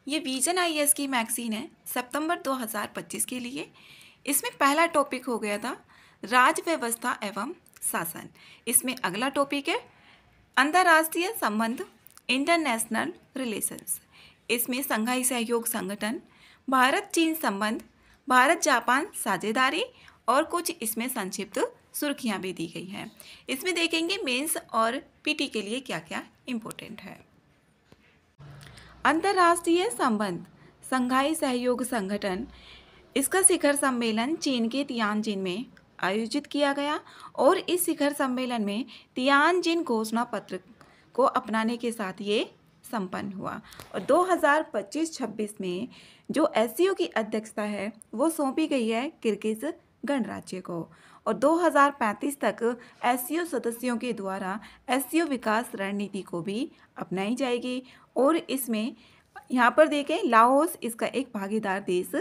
ये vision IAS की magazine है सितंबर 2025 के लिए। इसमें पहला टॉपिक हो गया था राज व्यवस्था एवं शासन। इसमें अगला टॉपिक है अंतर्राष्ट्रीय संबंध, इंटरनेशनल रिलेशंस। इसमें संघाई सहयोग संगठन, भारत चीन संबंध, भारत जापान साझेदारी और कुछ इसमें संक्षिप्त सुर्खियां भी दी गई हैं। इसमें देखेंगे मेंस और पीटी के लिए क्या क्या इम्पोर्टेंट है। अंतर्राष्ट्रीय संबंध, संघाई सहयोग संगठन, इसका शिखर सम्मेलन चीन के तियानजिन में आयोजित किया गया और इस शिखर सम्मेलन में तियानजिन घोषणा पत्र को अपनाने के साथ ये संपन्न हुआ। और 2025-26 में जो एससीओ की अध्यक्षता है वो सौंपी गई है किर्गिज गणराज्य को और 2035 तक एससीओ सदस्यों के द्वारा एससीओ विकास रणनीति को भी अपनाई जाएगी। और इसमें यहाँ पर देखें लाओस इसका एक भागीदार देश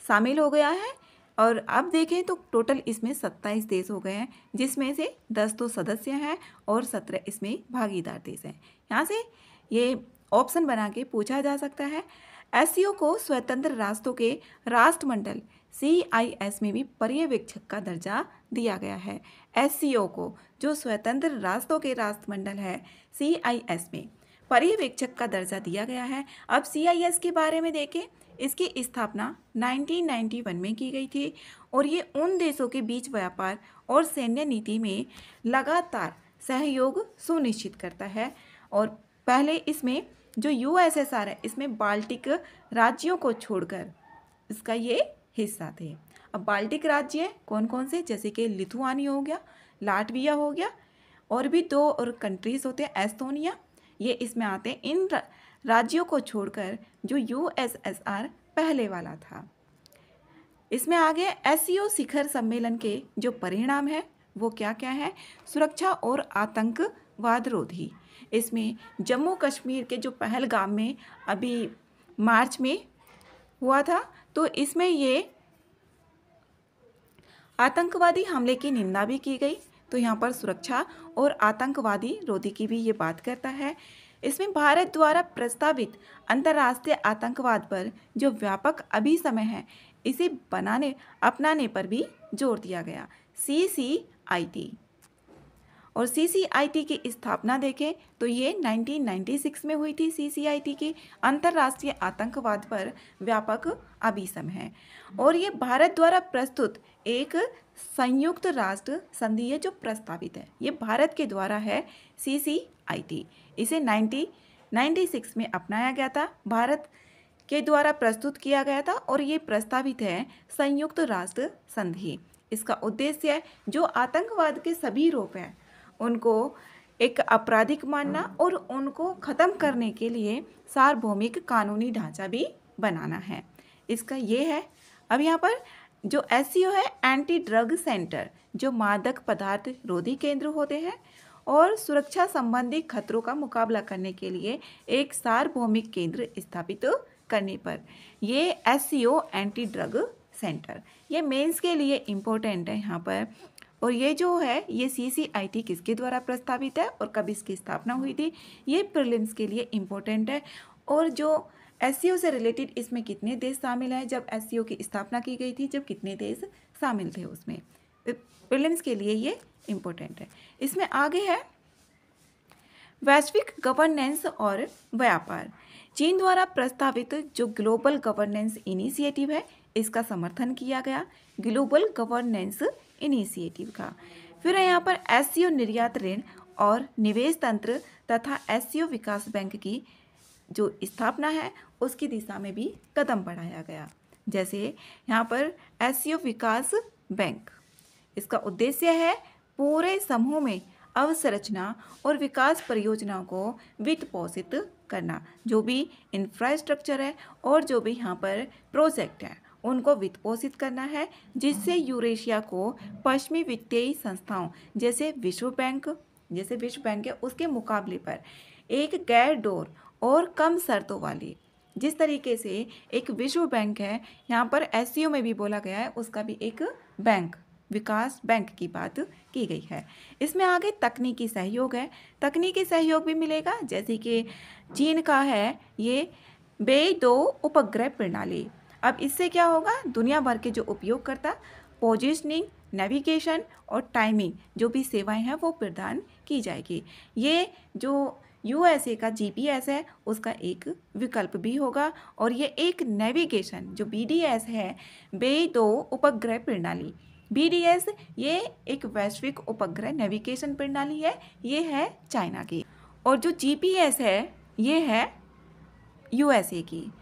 शामिल हो गया है। और अब देखें तो टोटल इसमें 27 देश हो गए हैं, जिसमें से 10 तो सदस्य हैं और 17 इसमें भागीदार देश हैं। यहाँ से ये ऑप्शन बना के पूछा जा सकता है। एससीओ को स्वतंत्र राष्ट्रों के राष्ट्रमंडल CIS में भी पर्यवेक्षक का दर्जा दिया गया है। एससीओ को जो स्वतंत्र राष्ट्रों के राष्ट्रमंडल है CIS में पर्यवेक्षक का दर्जा दिया गया है। अब CIS के बारे में देखें, इसकी स्थापना 1991 में की गई थी और ये उन देशों के बीच व्यापार और सैन्य नीति में लगातार सहयोग सुनिश्चित करता है। और पहले इसमें जो USSR है इसमें बाल्टिक राज्यों को छोड़कर इसका ये हिस्सा थे। अब बाल्टिक राज्य कौन कौन से, जैसे कि लिथुआनिया हो गया, लाटविया हो गया, और भी 2 और कंट्रीज होते हैं एस्तोनिया, ये इसमें आते हैं। इन राज्यों को छोड़कर जो USSR पहले वाला था। इसमें आगे एससीओ शिखर सम्मेलन के जो परिणाम है वो क्या क्या है। सुरक्षा और आतंकवाद रोधी, इसमें जम्मू कश्मीर के जो पहलगाम में अभी मार्च में हुआ था, तो इसमें ये आतंकवादी हमले की निंदा भी की गई। तो यहाँ पर सुरक्षा और आतंकवादी रोधी की भी ये बात करता है। इसमें भारत द्वारा प्रस्तावित अंतर्राष्ट्रीय आतंकवाद पर जो व्यापक अभिसमय है इसे अपनाने पर भी जोर दिया गया। CCIT और CCIT की स्थापना देखें तो ये 1996 में हुई थी। CCIT की अंतर्राष्ट्रीय आतंकवाद पर व्यापक अभिसमय है और ये भारत द्वारा प्रस्तुत एक संयुक्त राष्ट्र संधि है जो प्रस्तावित है। ये भारत के द्वारा है CCIT। इसे 1996 में अपनाया गया था, भारत के द्वारा प्रस्तुत किया गया था और ये प्रस्तावित है संयुक्त राष्ट्र संधि। इसका उद्देश्य है जो आतंकवाद के सभी रूप हैं उनको एक आपराधिक मानना और उनको ख़त्म करने के लिए सार्वभौमिक कानूनी ढांचा भी बनाना है। इसका ये है। अब यहाँ पर जो एससीओ है एंटी ड्रग सेंटर, जो मादक पदार्थ रोधी केंद्र होते हैं और सुरक्षा संबंधी खतरों का मुकाबला करने के लिए एक सार्वभौमिक केंद्र स्थापित करने पर ये एससीओ एंटी ड्रग सेंटर, ये मेंस के लिए इम्पोर्टेंट है यहाँ पर। और ये जो है ये CCIT किसके द्वारा प्रस्तावित है और कब इसकी स्थापना हुई थी, ये प्रीलिम्स के लिए इम्पोर्टेंट है। और जो एससीओ से रिलेटेड इसमें कितने देश शामिल हैं, जब एससीओ की स्थापना की गई थी, जब कितने देश शामिल थे, उसमें प्रीलिम्स के लिए ये इम्पोर्टेंट है। इसमें आगे है वैश्विक गवर्नेंस और व्यापार। चीन द्वारा प्रस्तावित जो ग्लोबल गवर्नेंस इनिशिएटिव है इसका समर्थन किया गया, ग्लोबल गवर्नेंस इनिशिएटिव का। फिर यहाँ पर एससीओ निर्यात ऋण और निवेश तंत्र तथा एससीओ विकास बैंक की जो स्थापना है उसकी दिशा में भी कदम बढ़ाया गया। जैसे यहाँ पर एससीओ विकास बैंक, इसका उद्देश्य है पूरे समूह में अवसंरचना और विकास परियोजनाओं को वित्त पोषित करना। जो भी इंफ्रास्ट्रक्चर है और जो भी यहाँ पर प्रोजेक्ट है उनको वित्त पोषित करना है, जिससे यूरेशिया को पश्चिमी वित्तीय संस्थाओं जैसे विश्व बैंक है उसके मुकाबले पर एक गैर डोर और कम शर्तों वाली, जिस तरीके से एक विश्व बैंक है यहाँ पर एससीओ में भी बोला गया है, उसका भी एक बैंक विकास बैंक की बात की गई है। इसमें आगे तकनीकी सहयोग है, तकनीकी सहयोग भी मिलेगा, जैसे कि चीन का है ये बेईदो उपग्रह प्रणाली। अब इससे क्या होगा, दुनिया भर के जो उपयोगकर्ता पोजिशनिंग, नेविगेशन और टाइमिंग जो भी सेवाएं हैं वो प्रदान की जाएगी। ये जो यूएसए का जीपीएस है उसका एक विकल्प भी होगा, और ये एक नेविगेशन जो बीडीएस है, बेईदो उपग्रह प्रणाली, बीडीएस ये एक वैश्विक उपग्रह नेविगेशन प्रणाली है, ये है चाइना की। और जो जीपीएस है ये है यूएसए की।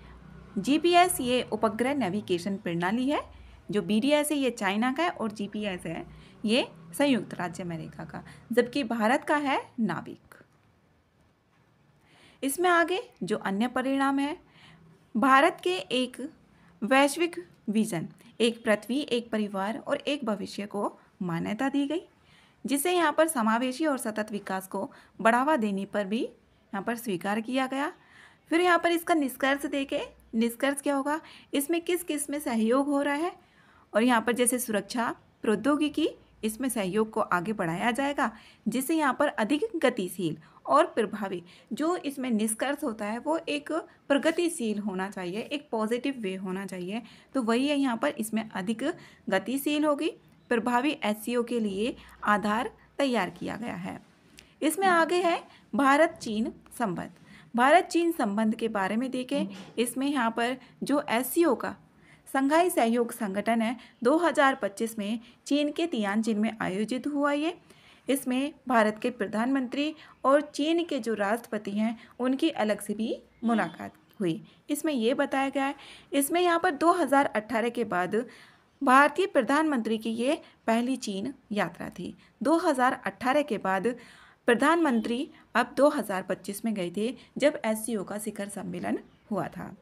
जीपीएस ये उपग्रह नेविगेशन प्रणाली है, जो बीडीएस है ये चाइना का है, और जीपीएस है ये संयुक्त राज्य अमेरिका का, जबकि भारत का है नाविक। इसमें आगे जो अन्य परिणाम है, भारत के एक वैश्विक विजन, एक पृथ्वी एक परिवार और एक भविष्य को मान्यता दी गई, जिसे यहाँ पर समावेशी और सतत विकास को बढ़ावा देने पर भी यहाँ पर स्वीकार किया गया। फिर यहाँ पर इसका निष्कर्ष देखें, निष्कर्ष क्या होगा, इसमें किस किस में सहयोग हो रहा है, और यहाँ पर जैसे सुरक्षा प्रौद्योगिकी, इसमें सहयोग को आगे बढ़ाया जाएगा, जिससे यहाँ पर अधिक गतिशील और प्रभावी, जो इसमें निष्कर्ष होता है वो एक प्रगतिशील होना चाहिए, एक पॉजिटिव वे होना चाहिए, तो वही है यहाँ पर इसमें अधिक गतिशील होगी, प्रभावी एससीओ के लिए आधार तैयार किया गया है। इसमें आगे है भारत चीन संबंध। भारत चीन संबंध के बारे में देखें, इसमें यहाँ पर जो एससीओ का संघाई सहयोग संगठन है 2025 में चीन के तियानजिन में आयोजित हुआ ये। इसमें भारत के प्रधानमंत्री और चीन के जो राष्ट्रपति हैं उनकी अलग से भी मुलाकात हुई। इसमें ये बताया गया है, इसमें यहाँ पर 2018 के बाद भारतीय प्रधानमंत्री की ये पहली चीन यात्रा थी। 2018 के बाद प्रधानमंत्री अब 2025 में गए थे, जब एससीओ का शिखर सम्मेलन हुआ था।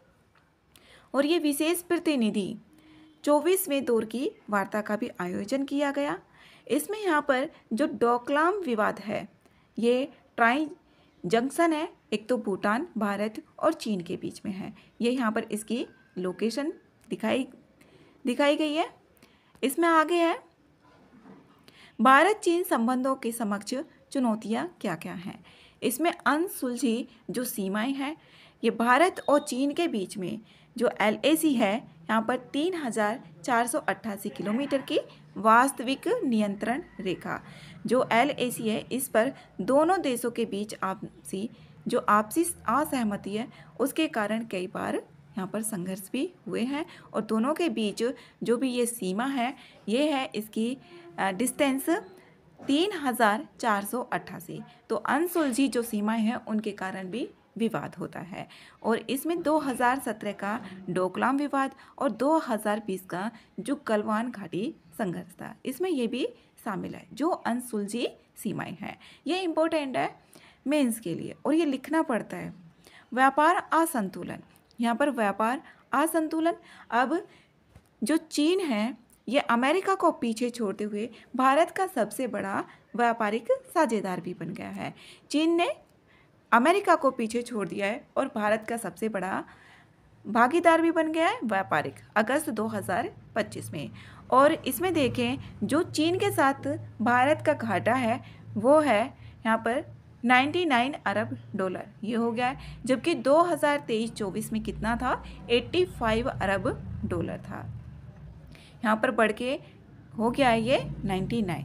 और ये विशेष प्रतिनिधि 24वें दौर की वार्ता का भी आयोजन किया गया। इसमें यहाँ पर जो डोकलाम विवाद है, ये ट्राई जंक्शन है, एक तो भूटान, भारत और चीन के बीच में है। ये यहाँ पर इसकी लोकेशन दिखाई गई है। इसमें आगे है भारत चीन संबंधों के समक्ष चुनौतियाँ क्या क्या हैं। इसमें अनसुलझी जो सीमाएं हैं, ये भारत और चीन के बीच में जो LAC है, यहाँ पर 3488 किलोमीटर की वास्तविक नियंत्रण रेखा जो LAC है, इस पर दोनों देशों के बीच आपसी असहमति है, उसके कारण कई बार यहाँ पर संघर्ष भी हुए हैं, और दोनों के बीच जो भी ये सीमा है, ये है इसकी डिस्टेंस 3488। तो अनसुलझी जो सीमाएं हैं उनके कारण भी विवाद होता है। और इसमें 2017 का डोकलाम विवाद और 2020 का जो गलवान घाटी संघर्ष था, इसमें ये भी शामिल है जो अनसुलझी सीमाएं हैं। ये इम्पोर्टेंट है मेंस के लिए, और ये लिखना पड़ता है। व्यापार असंतुलन, यहाँ पर व्यापार असंतुलन, अब जो चीन है ये अमेरिका को पीछे छोड़ते हुए भारत का सबसे बड़ा व्यापारिक साझेदार भी बन गया है। चीन ने अमेरिका को पीछे छोड़ दिया है और भारत का सबसे बड़ा भागीदार भी बन गया है व्यापारिक, अगस्त 2025 में। और इसमें देखें जो चीन के साथ भारत का घाटा है वो है यहाँ पर 99 अरब डॉलर, ये हो गया है, जबकि 2023-24 में कितना था, 85 अरब डॉलर था। यहाँ पर बढ़ के हो गया है ये 99।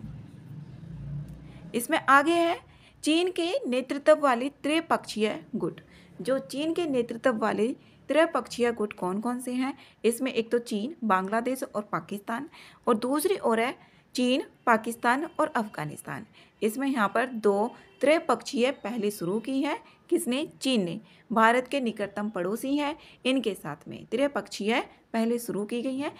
इसमें आगे है चीन के नेतृत्व वाली त्रिपक्षीय गुट। जो चीन के नेतृत्व वाले त्रिपक्षीय गुट कौन कौन से हैं, इसमें एक तो चीन, बांग्लादेश और पाकिस्तान, और दूसरी ओर है चीन, पाकिस्तान और अफगानिस्तान। इसमें यहाँ पर 2 त्रिपक्षीय पहले शुरू की हैं, किसने, चीन ने। भारत के निकटतम पड़ोसी हैं, इनके साथ में त्रिपक्षीय पहले शुरू की गई हैं।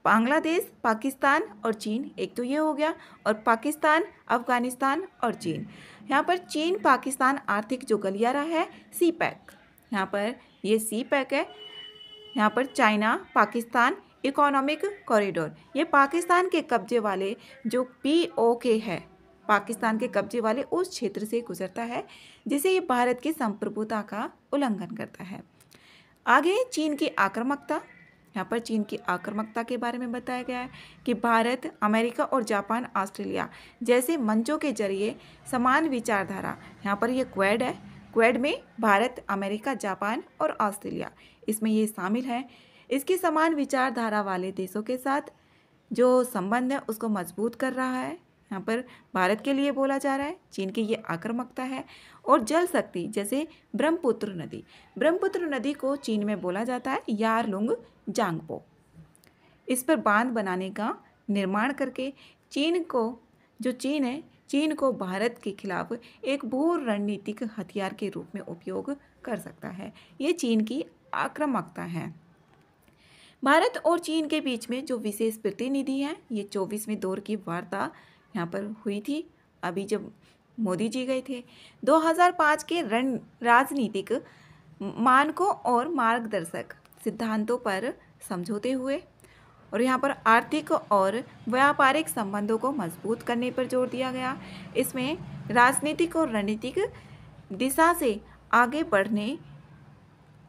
बांग्लादेश, पाकिस्तान और चीन, एक तो ये हो गया, और पाकिस्तान, अफगानिस्तान और चीन। यहाँ पर चीन पाकिस्तान आर्थिक जो गलियारा है सी पैक, यहाँ पर ये सी पैक है। यहाँ पर चाइना पाकिस्तान इकोनॉमिक कॉरिडोर, ये पाकिस्तान के कब्जे वाले जो POK है, पाकिस्तान के कब्जे वाले उस क्षेत्र से गुजरता है, जिसे ये भारत की संप्रभुता का उल्लंघन करता है। आगे चीन की आक्रामकता, यहाँ पर चीन की आक्रामकता के बारे में बताया गया है कि भारत, अमेरिका और जापान, ऑस्ट्रेलिया जैसे मंचों के जरिए समान विचारधारा, यहाँ पर ये क्वेड है, क्वेड में भारत, अमेरिका, जापान और ऑस्ट्रेलिया इसमें ये शामिल है। इसकी समान विचारधारा वाले देशों के साथ जो संबंध है उसको मजबूत कर रहा है। यहाँ पर भारत के लिए बोला जा रहा है। चीन की ये आक्रामकता है। और जल शक्ति जैसे ब्रह्मपुत्र नदी को चीन में बोला जाता है यारलुंग जांगपो। इस पर बांध बनाने का निर्माण करके चीन को भारत के खिलाफ एक भू रणनीतिक हथियार के रूप में उपयोग कर सकता है। ये चीन की आक्रामकता है। भारत और चीन के बीच में जो विशेष प्रतिनिधि हैं, ये 24वें दौर की वार्ता यहाँ पर हुई थी अभी जब मोदी जी गए थे। 2005 के राजनीतिक मानकों और मार्गदर्शक सिद्धांतों पर समझौते हुए और यहाँ पर आर्थिक और व्यापारिक संबंधों को मजबूत करने पर जोर दिया गया। इसमें राजनीतिक और रणनीतिक दिशा से आगे बढ़ने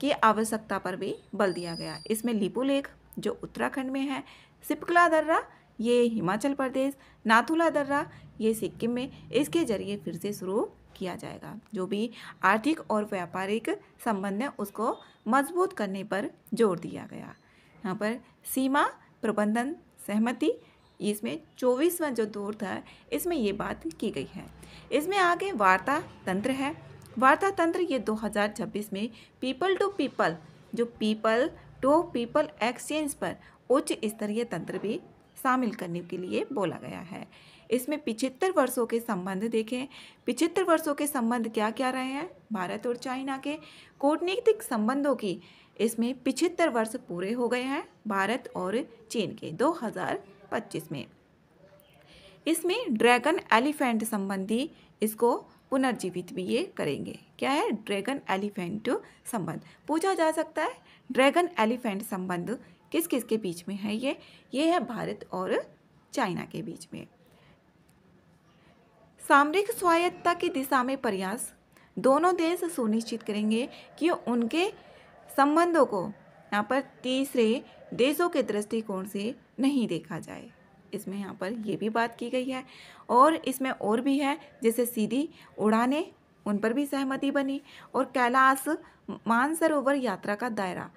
की आवश्यकता पर भी बल दिया गया। इसमें लिपू लेक जो उत्तराखंड में है, सिपकला दर्रा ये हिमाचल प्रदेश, नाथुला दर्रा ये सिक्किम में, इसके जरिए फिर से शुरू किया जाएगा। जो भी आर्थिक और व्यापारिक संबंध है उसको मजबूत करने पर जोर दिया गया। यहाँ पर सीमा प्रबंधन सहमति, इसमें 24वां जो दौर था इसमें ये बात की गई है। इसमें आगे वार्ता तंत्र है। वार्ता तंत्र ये 2026 में पीपल टू पीपल एक्सचेंज पर उच्च स्तरीय तंत्र भी शामिल करने के लिए बोला गया है। इसमें 75 वर्षों के संबंध देखें। 75 वर्षों के संबंध क्या क्या रहे हैं भारत और चाइना के कूटनीतिक संबंधों की। इसमें 75 वर्ष पूरे हो गए हैं भारत और चीन के 2025 में। इसमें ड्रैगन एलिफेंट संबंधी इसको पुनर्जीवित भी ये करेंगे। क्या है ड्रैगन एलिफेंट संबंध, पूछा जा सकता है ड्रैगन एलिफेंट संबंध किस किस के बीच में है। ये है भारत और चाइना के बीच में। सामरिक स्वायत्तता की दिशा में प्रयास, दोनों देश सुनिश्चित करेंगे कि उनके संबंधों को यहाँ पर तीसरे देशों के दृष्टिकोण से नहीं देखा जाए। इसमें यहाँ पर ये भी बात की गई है। और इसमें और भी है जैसे सीधी उड़ानें, उन पर भी सहमति बनी। और कैलाश मानसरोवर यात्रा का दायरा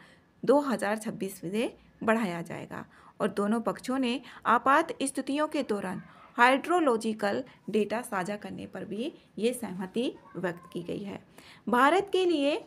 2026 से बढ़ाया जाएगा। और दोनों पक्षों ने आपात स्थितियों के दौरान हाइड्रोलॉजिकल डेटा साझा करने पर भी ये सहमति व्यक्त की गई है। भारत के लिए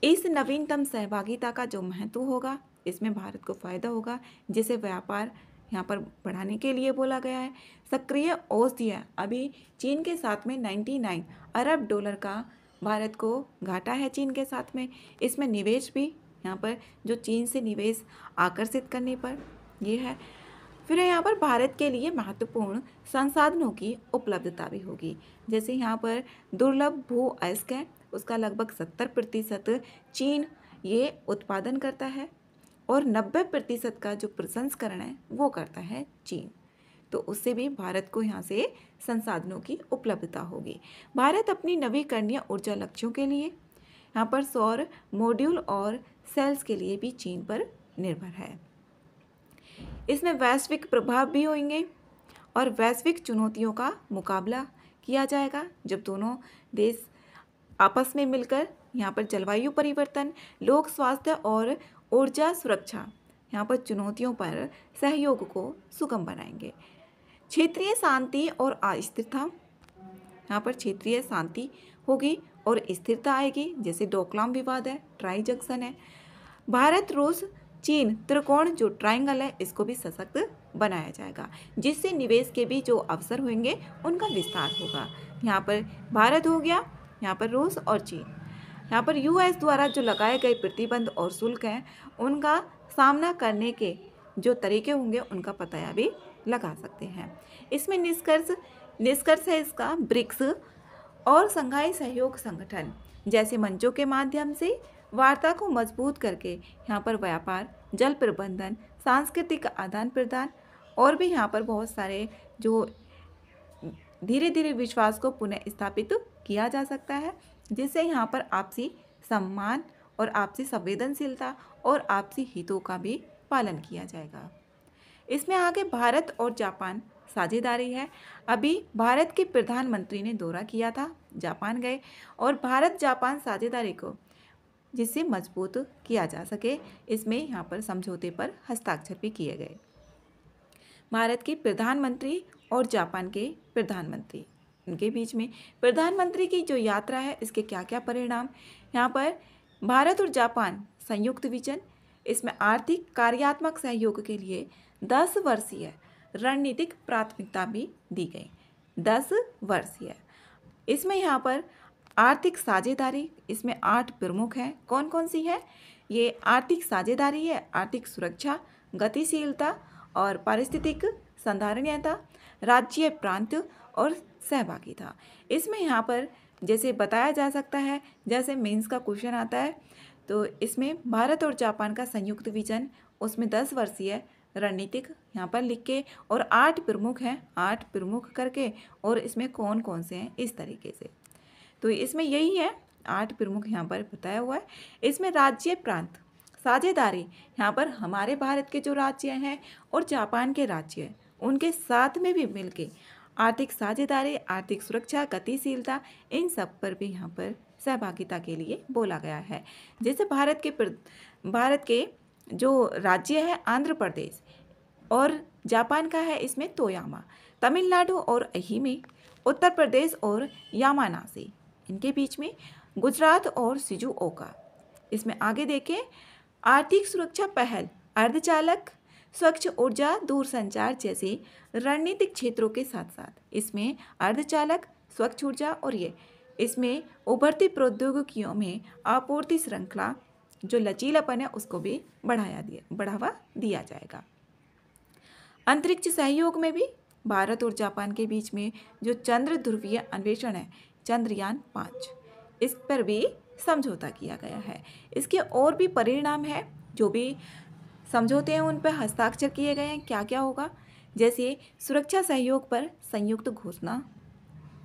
इस नवीनतम सहभागिता का जो महत्व होगा, इसमें भारत को फ़ायदा होगा, जिसे व्यापार यहाँ पर बढ़ाने के लिए बोला गया है। सक्रिय औषधियाँ, अभी चीन के साथ में 99 अरब डॉलर का भारत को घाटा है चीन के साथ में। इसमें निवेश भी यहाँ पर जो चीन से निवेश आकर्षित करने पर ये है। फिर यहाँ पर भारत के लिए महत्वपूर्ण संसाधनों की उपलब्धता भी होगी। जैसे यहाँ पर दुर्लभ भू अयस्क है, उसका लगभग 70% चीन ये उत्पादन करता है और 90% का जो प्रसंस्करण है वो करता है चीन। तो उससे भी भारत को यहाँ से संसाधनों की उपलब्धता होगी। भारत अपनी नवीकरणीय ऊर्जा लक्ष्यों के लिए यहाँ पर सौर मॉड्यूल और सेल्स के लिए भी चीन पर निर्भर है। इसमें वैश्विक प्रभाव भी होंगे और वैश्विक चुनौतियों का मुकाबला किया जाएगा जब दोनों देश आपस में मिलकर यहाँ पर जलवायु परिवर्तन, लोक स्वास्थ्य और ऊर्जा सुरक्षा यहाँ पर चुनौतियों पर सहयोग को सुगम बनाएंगे। क्षेत्रीय शांति और अस्थिरता, यहाँ पर क्षेत्रीय शांति होगी और स्थिरता आएगी। जैसे डोकलाम विवाद है, ट्राई जंक्शन है। भारत रूस चीन त्रिकोण जो ट्रायंगल है इसको भी सशक्त बनाया जाएगा, जिससे निवेश के भी जो अवसर होंगे उनका विस्तार होगा। यहाँ पर भारत हो गया, यहाँ पर रूस और चीन। यहाँ पर यूएस द्वारा जो लगाए गए प्रतिबंध और शुल्क हैं उनका सामना करने के जो तरीके होंगे उनका पता भी लगा सकते हैं। इसमें निष्कर्ष है इसका ब्रिक्स और शंघाई सहयोग संगठन जैसे मंचों के माध्यम से वार्ता को मजबूत करके यहाँ पर व्यापार, जल प्रबंधन, सांस्कृतिक आदान प्रदान और भी यहाँ पर बहुत सारे जो धीरे धीरे विश्वास को पुनः स्थापित किया जा सकता है, जिससे यहाँ पर आपसी सम्मान और आपसी संवेदनशीलता और आपसी हितों का भी पालन किया जाएगा। इसमें आगे भारत और जापान साझेदारी है। अभी भारत के प्रधानमंत्री ने दौरा किया था, जापान गए और भारत जापान साझेदारी को जिससे मजबूत किया जा सके, इसमें यहाँ पर समझौते पर हस्ताक्षर भी किए गए। भारत के प्रधानमंत्री और जापान के प्रधानमंत्री, इनके बीच में प्रधानमंत्री की जो यात्रा है, इसके क्या क्या परिणाम, यहाँ पर भारत और जापान संयुक्त विजन, इसमें आर्थिक कार्यात्मक सहयोग के लिए 10 वर्षीय रणनीतिक प्राथमिकता भी दी गई। 10 वर्षीय, इसमें यहाँ पर आर्थिक साझेदारी, इसमें 8 प्रमुख हैं। कौन कौन सी है? ये आर्थिक साझेदारी है, आर्थिक सुरक्षा, गतिशीलता और पारिस्थितिक संधारणीयता, राज्य प्रांत और सहभागिता। इसमें यहाँ पर जैसे बताया जा सकता है, जैसे मेंस का क्वेश्चन आता है, तो इसमें भारत और जापान का संयुक्त विजन, उसमें 10 वर्षीय रणनीतिक यहाँ पर लिख के और 8 प्रमुख हैं, 8 प्रमुख करके और इसमें कौन कौन से हैं इस तरीके से। तो इसमें यही है, 8 प्रमुख यहाँ पर बताया हुआ है। इसमें राज्य प्रांत साझेदारी, यहाँ पर हमारे भारत के जो राज्य हैं और जापान के राज्य हैं, उनके साथ में भी मिलके आर्थिक साझेदारी, आर्थिक सुरक्षा, गतिशीलता, इन सब पर भी यहाँ पर सहभागिता के लिए बोला गया है। जैसे भारत के जो राज्य है आंध्र प्रदेश और जापान का है इसमें तोयामा, तमिलनाडु और अहिमे, उत्तर प्रदेश और यामानासी, इनके बीच में गुजरात और शिजुओका। इसमें आगे देखें, आर्थिक सुरक्षा पहल, अर्धचालक, स्वच्छ ऊर्जा, दूरसंचार जैसे रणनीतिक क्षेत्रों के साथ साथ इसमें अर्धचालक, स्वच्छ ऊर्जा और ये इसमें उभरती प्रौद्योगिकियों में आपूर्ति श्रृंखला जो लचीलापन है उसको भी बढ़ावा दिया जाएगा। अंतरिक्ष सहयोग में भी भारत और जापान के बीच में जो चंद्र ध्रुवीय अन्वेषण है, चंद्रयान 5, इस पर भी समझौता किया गया है। इसके और भी परिणाम है, जो भी समझौते हैं उन पर हस्ताक्षर किए गए हैं। क्या क्या होगा? जैसे सुरक्षा सहयोग पर संयुक्त घोषणा,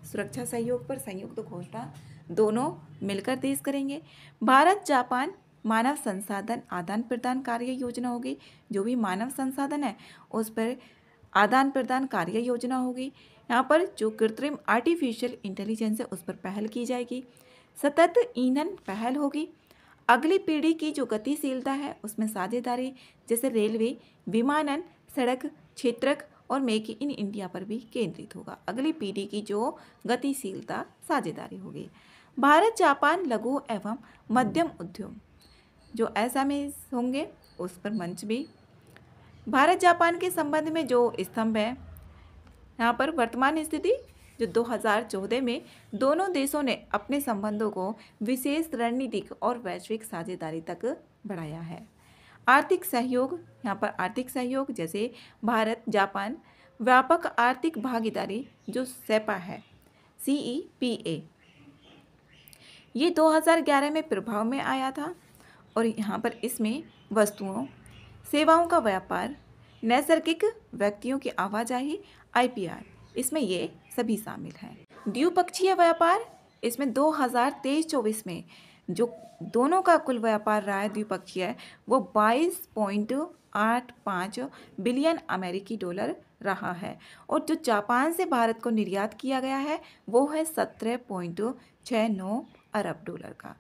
सुरक्षा सहयोग पर संयुक्त घोषणा दोनों मिलकर देश करेंगे। भारत जापान मानव संसाधन आदान प्रदान कार्य योजना होगी, जो भी मानव संसाधन है उस पर आदान प्रदान कार्य योजना होगी। यहाँ पर जो कृत्रिम आर्टिफिशियल इंटेलिजेंस है उस पर पहल की जाएगी। सतत ईंधन पहल होगी। अगली पीढ़ी की जो गतिशीलता है उसमें साझेदारी, जैसे रेलवे, विमानन, सड़क, क्षेत्रक और मेक इन इंडिया पर भी केंद्रित होगा। अगली पीढ़ी की जो गतिशीलता साझेदारी होगी। भारत जापान लघु एवं मध्यम उद्यम जो एसएमई होंगे उस पर मंच भी। भारत जापान के संबंध में जो स्तंभ है, यहाँ पर वर्तमान स्थिति जो 2014 में दोनों देशों ने अपने संबंधों को विशेष रणनीतिक और वैश्विक साझेदारी तक बढ़ाया है। आर्थिक सहयोग, यहाँ पर आर्थिक सहयोग जैसे भारत जापान व्यापक आर्थिक भागीदारी जो सेपा है, CEPA, ये 2011 में प्रभाव में आया था और यहाँ पर इसमें वस्तुओं सेवाओं का व्यापार, नैसर्गिक व्यक्तियों की आवाजाही, IPR, इसमें ये सभी शामिल हैं। द्विपक्षीय व्यापार, इसमें 2023-24 में जो दोनों का कुल व्यापार रहा है द्विपक्षीय, वो 22.85 बिलियन अमेरिकी डॉलर रहा है और जो जापान से भारत को निर्यात किया गया है वो है 17.69 अरब डॉलर का।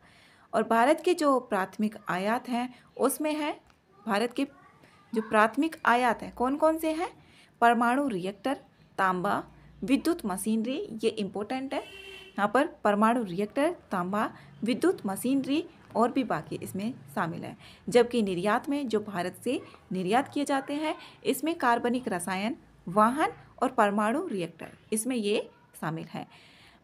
और भारत के जो प्राथमिक आयात हैं उसमें है, भारत के जो प्राथमिक आयात हैं कौन कौन से हैं? परमाणु रिएक्टर, तांबा, विद्युत मशीनरी, ये इम्पोर्टेंट है। यहाँ पर परमाणु रिएक्टर, तांबा, विद्युत मशीनरी और भी बाकी इसमें शामिल है। जबकि निर्यात में जो भारत से निर्यात किए जाते हैं इसमें कार्बनिक रसायन, वाहन और परमाणु रिएक्टर, इसमें ये शामिल है।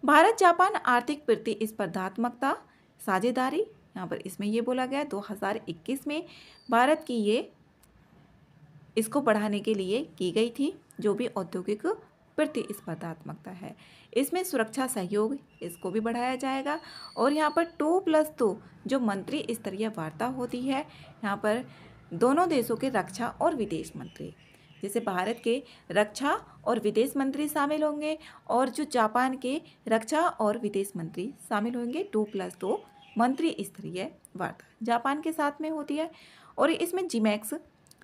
भारत जापान आर्थिक प्रतिस्पर्धात्मकता साझेदारी, यहाँ पर इसमें ये बोला गया 2021 में भारत की ये इसको बढ़ाने के लिए की गई थी, जो भी औद्योगिक प्रतिस्पर्धात्मकता है। इसमें सुरक्षा सहयोग, इसको भी बढ़ाया जाएगा। और यहाँ पर 2+2 जो मंत्री स्तरीय वार्ता होती है, यहाँ पर दोनों देशों के रक्षा और विदेश मंत्री, जैसे भारत के रक्षा और विदेश मंत्री शामिल होंगे और जो जापान के रक्षा और विदेश मंत्री शामिल होंगे। 2+2 मंत्री स्तरीय वार्ता जापान के साथ में होती है। और इसमें जिमैक्स,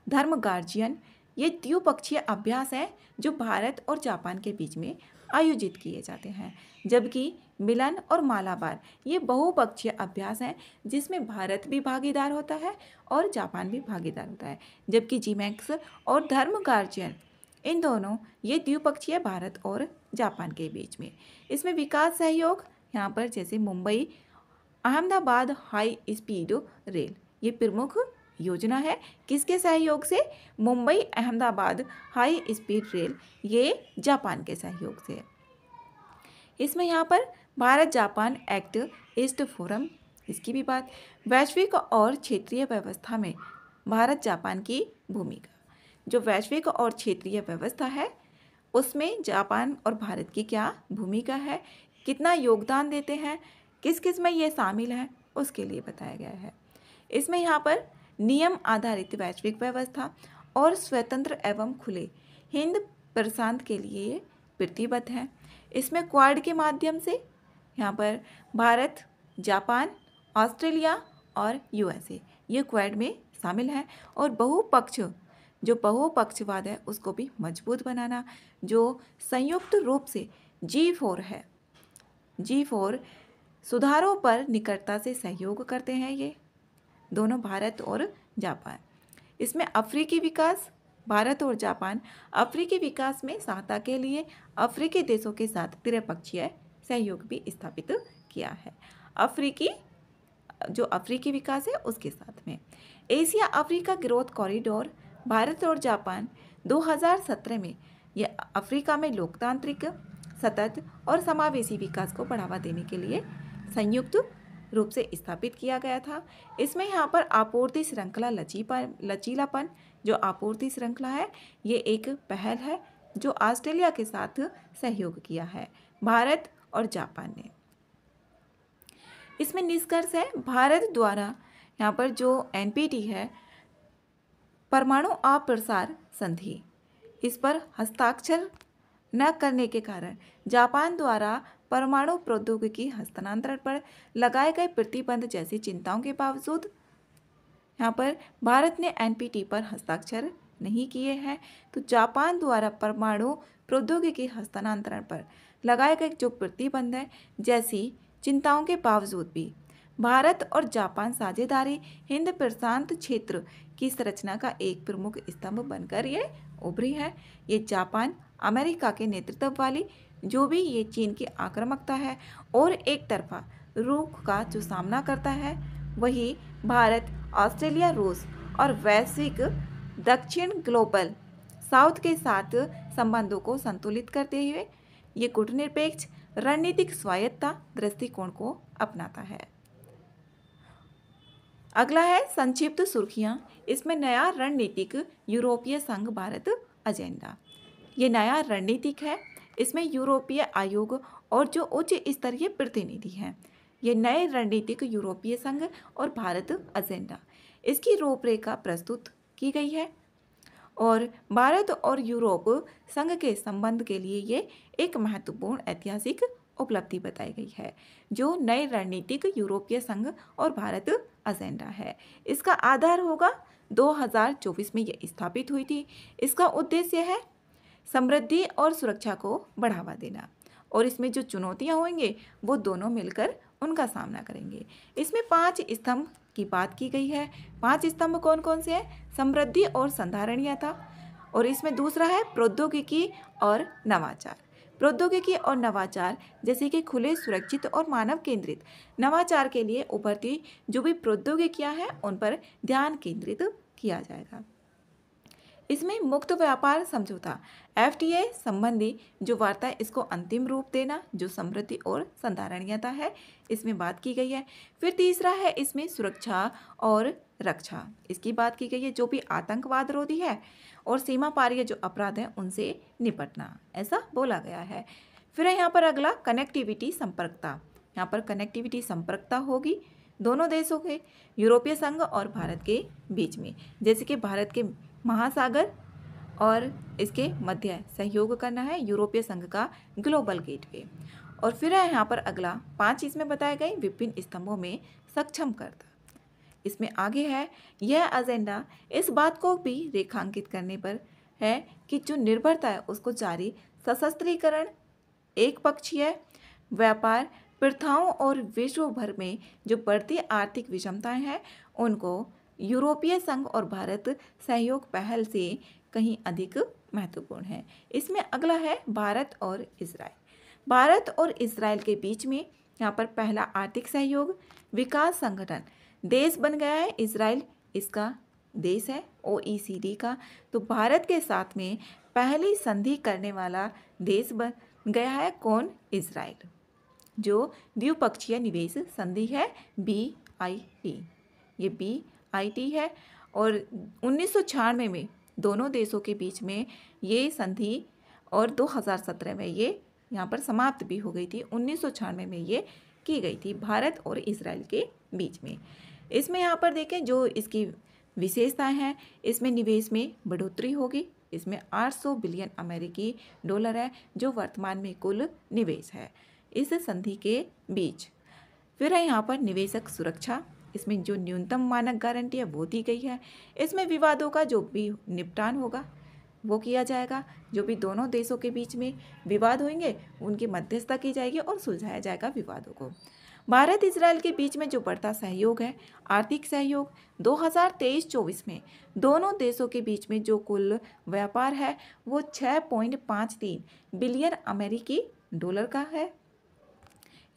धर्म गार्जियन, ये द्विपक्षीय अभ्यास है जो भारत और जापान के बीच में आयोजित किए जाते हैं, जबकि मिलन और मालाबार ये बहुपक्षीय अभ्यास हैं जिसमें भारत भी भागीदार होता है और जापान भी भागीदार होता है, जबकि जीमैक्स और धर्म गार्जियन इन दोनों ये द्विपक्षीय भारत और जापान के बीच में। इसमें विकास सहयोग यहाँ पर जैसे Mumbai Ahmedabad high speed rail ये प्रमुख योजना है। किसके सहयोग से? Mumbai Ahmedabad high speed rail ये जापान के सहयोग से। इसमें यहाँ पर Bharat Japan act east forum इसकी भी बात। वैश्विक और क्षेत्रीय व्यवस्था में भारत जापान की भूमिका। जो वैश्विक और क्षेत्रीय व्यवस्था है उसमें जापान और भारत की क्या भूमिका है, कितना योगदान देते हैं, किस किस में ये शामिल है, उसके लिए बताया गया है। इसमें यहाँ पर नियम आधारित वैश्विक व्यवस्था और स्वतंत्र एवं खुले हिंद प्रशांत के लिए प्रतिबद्ध है। इसमें क्वाड के माध्यम से यहाँ पर भारत, जापान, ऑस्ट्रेलिया और यूएसए ये क्वाड में शामिल है। और जो बहुपक्षवाद है उसको भी मजबूत बनाना, जो संयुक्त रूप से G4 है, G4 सुधारों पर निकटता से सहयोग करते हैं ये दोनों भारत और जापान। इसमें अफ्रीकी विकास, भारत और जापान अफ्रीकी विकास में सहायता के लिए अफ्रीकी देशों के साथ त्रिपक्षीय सहयोग भी स्थापित किया है। अफ्रीकी विकास है उसके साथ में। Asia Africa growth corridor Bharat और जापान 2017 में यह अफ्रीका में लोकतांत्रिक, सतत और समावेशी विकास को बढ़ावा देने के लिए संयुक्त रूप से स्थापित किया गया था। इसमें यहाँ पर आपूर्ति श्रृंखला लचीलापन, जो आपूर्ति श्रृंखला है ये एक पहल है जो ऑस्ट्रेलिया के साथ सहयोग किया है भारत और जापान ने। इसमें निष्कर्ष है भारत द्वारा यहाँ पर जो NPT है परमाणु अप्रसार संधि, इस पर हस्ताक्षर न करने के कारण जापान द्वारा परमाणु प्रौद्योगिकी हस्तांतरण पर लगाए गए प्रतिबंध जैसी चिंताओं के बावजूद यहाँ पर भारत ने NPT पर हस्ताक्षर नहीं किए हैं। तो जापान द्वारा परमाणु प्रौद्योगिकी हस्तांतरण पर लगाए गए जो प्रतिबंध है जैसी चिंताओं के बावजूद भी भारत और जापान साझेदारी हिंद प्रशांत क्षेत्र की संरचना का एक प्रमुख स्तंभ बनकर ये उभरी है। ये जापान अमेरिका के नेतृत्व वाली जो भी ये चीन की आक्रामकता है और एक तरफा रुख का जो सामना करता है, वही भारत, ऑस्ट्रेलिया, रूस और वैश्विक दक्षिण ग्लोबल साउथ के साथ संबंधों को संतुलित करते हुए ये कूटनिरपेक्ष रणनीतिक स्वायत्ता दृष्टिकोण को अपनाता है। अगला है संक्षिप्त सुर्खियां। इसमें नया रणनीतिक यूरोपीय संघ भारत एजेंडा। ये नया रणनीतिक है, इसमें यूरोपीय आयोग और जो उच्च स्तरीय प्रतिनिधि हैं, ये नए रणनीतिक यूरोपीय संघ और भारत एजेंडा इसकी रूपरेखा प्रस्तुत की गई है। और भारत और यूरोप संघ के संबंध के लिए ये एक महत्वपूर्ण ऐतिहासिक उपलब्धि बताई गई है। जो नए रणनीतिक यूरोपीय संघ और भारत एजेंडा है, इसका आधार होगा 2024 में ये स्थापित हुई थी। इसका उद्देश्य है समृद्धि और सुरक्षा को बढ़ावा देना, और इसमें जो चुनौतियां होंगे वो दोनों मिलकर उनका सामना करेंगे। इसमें 5 स्तंभ की बात की गई है। 5 स्तंभ कौन कौन से हैं? समृद्धि और संधारणीयता, और इसमें दूसरा है प्रौद्योगिकी और नवाचार। प्रौद्योगिकी और नवाचार जैसे कि खुले, सुरक्षित और मानव केंद्रित नवाचार के लिए उभरती जो भी प्रौद्योगिकियां हैं उन पर ध्यान केंद्रित किया जाएगा। इसमें मुक्त व्यापार समझौता FTA संबंधी जो वार्ता है इसको अंतिम रूप देना, जो समृद्धि और संधारणीयता है इसमें बात की गई है। फिर तीसरा है इसमें सुरक्षा और रक्षा, इसकी बात की गई है। जो भी आतंकवाद रोधी है और सीमा पारीय जो अपराध हैं उनसे निपटना, ऐसा बोला गया है। फिर यहाँ पर अगला कनेक्टिविटी संपर्कता। यहाँ पर कनेक्टिविटी संपर्कता होगी दोनों देशों के, यूरोपीय संघ और भारत के बीच में, जैसे कि भारत के महासागर और इसके मध्य सहयोग करना है यूरोपीय संघ का ग्लोबल गेटवे। और फिर है यहाँ पर अगला 5 इसमें बताए गए विभिन्न स्तंभों में सक्षम करता। इसमें आगे है यह एजेंडा इस बात को भी रेखांकित करने पर है कि जो निर्भरता है उसको जारी, सशस्त्रीकरण, एक पक्षीय व्यापार प्रथाओं और विश्व भर में जो बढ़ती आर्थिक विषमताएं हैं उनको यूरोपीय संघ और भारत सहयोग पहल से कहीं अधिक महत्वपूर्ण है। इसमें अगला है भारत और इजराइल। भारत और इजराइल के बीच में यहाँ पर पहला आर्थिक सहयोग विकास संगठन देश बन गया है। इजराइल इसका देश है OECD का। तो भारत के साथ में पहली संधि करने वाला देश बन गया है कौन? इजराइल, जो द्विपक्षीय निवेश संधि है BIT। ये BIT है और 1996 में दोनों देशों के बीच में ये संधि और 2017 में ये यहाँ पर समाप्त भी हो गई थी। 1996 में ये की गई थी भारत और इजराइल के बीच में। इसमें यहाँ पर देखें जो इसकी विशेषताएं हैं, इसमें निवेश में बढ़ोतरी होगी। इसमें 800 बिलियन अमेरिकी डॉलर है जो वर्तमान में कुल निवेश है इस संधि के बीच। फिर है यहाँ पर निवेशक सुरक्षा। इसमें जो न्यूनतम मानक गारंटी है वो दी गई है। इसमें विवादों का जो भी निपटान होगा वो किया जाएगा। जो भी दोनों देशों के बीच में विवाद होंगे उनकी मध्यस्थता की जाएगी और सुलझाया जाएगा विवादों को। भारत इजराइल के बीच में जो बढ़ता सहयोग है, आर्थिक सहयोग 2023-24 में दोनों देशों के बीच में जो कुल व्यापार है वो 6.53 बिलियन अमेरिकी डॉलर का है।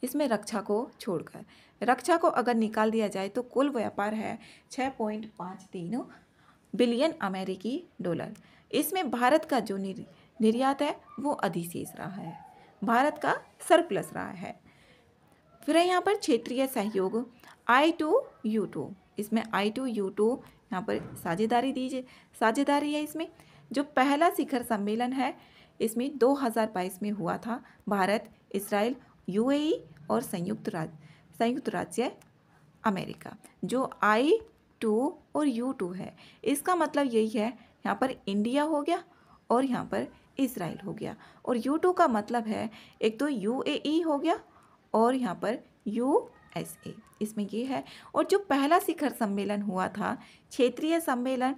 इसमें रक्षा को छोड़कर, रक्षा को अगर निकाल दिया जाए तो कुल व्यापार है 6.53 बिलियन अमेरिकी डॉलर। इसमें भारत का जो निर्यात है वो अधिशेष रहा है, भारत का सरप्लस रहा है। फिर है यहाँ पर क्षेत्रीय सहयोग I2U2। इसमें I2U2 यहाँ पर साझेदारी है। इसमें जो पहला शिखर सम्मेलन है इसमें 2022 में हुआ था। भारत, इजराइल, UAE और संयुक्त राज्य अमेरिका। जो I2 और U2 है इसका मतलब यही है, यहाँ पर इंडिया हो गया और यहाँ पर इजराइल हो गया। और U2 का मतलब है एक तो UAE हो गया और यहाँ पर USA, इसमें ये है। और जो पहला शिखर सम्मेलन हुआ था, क्षेत्रीय सम्मेलन,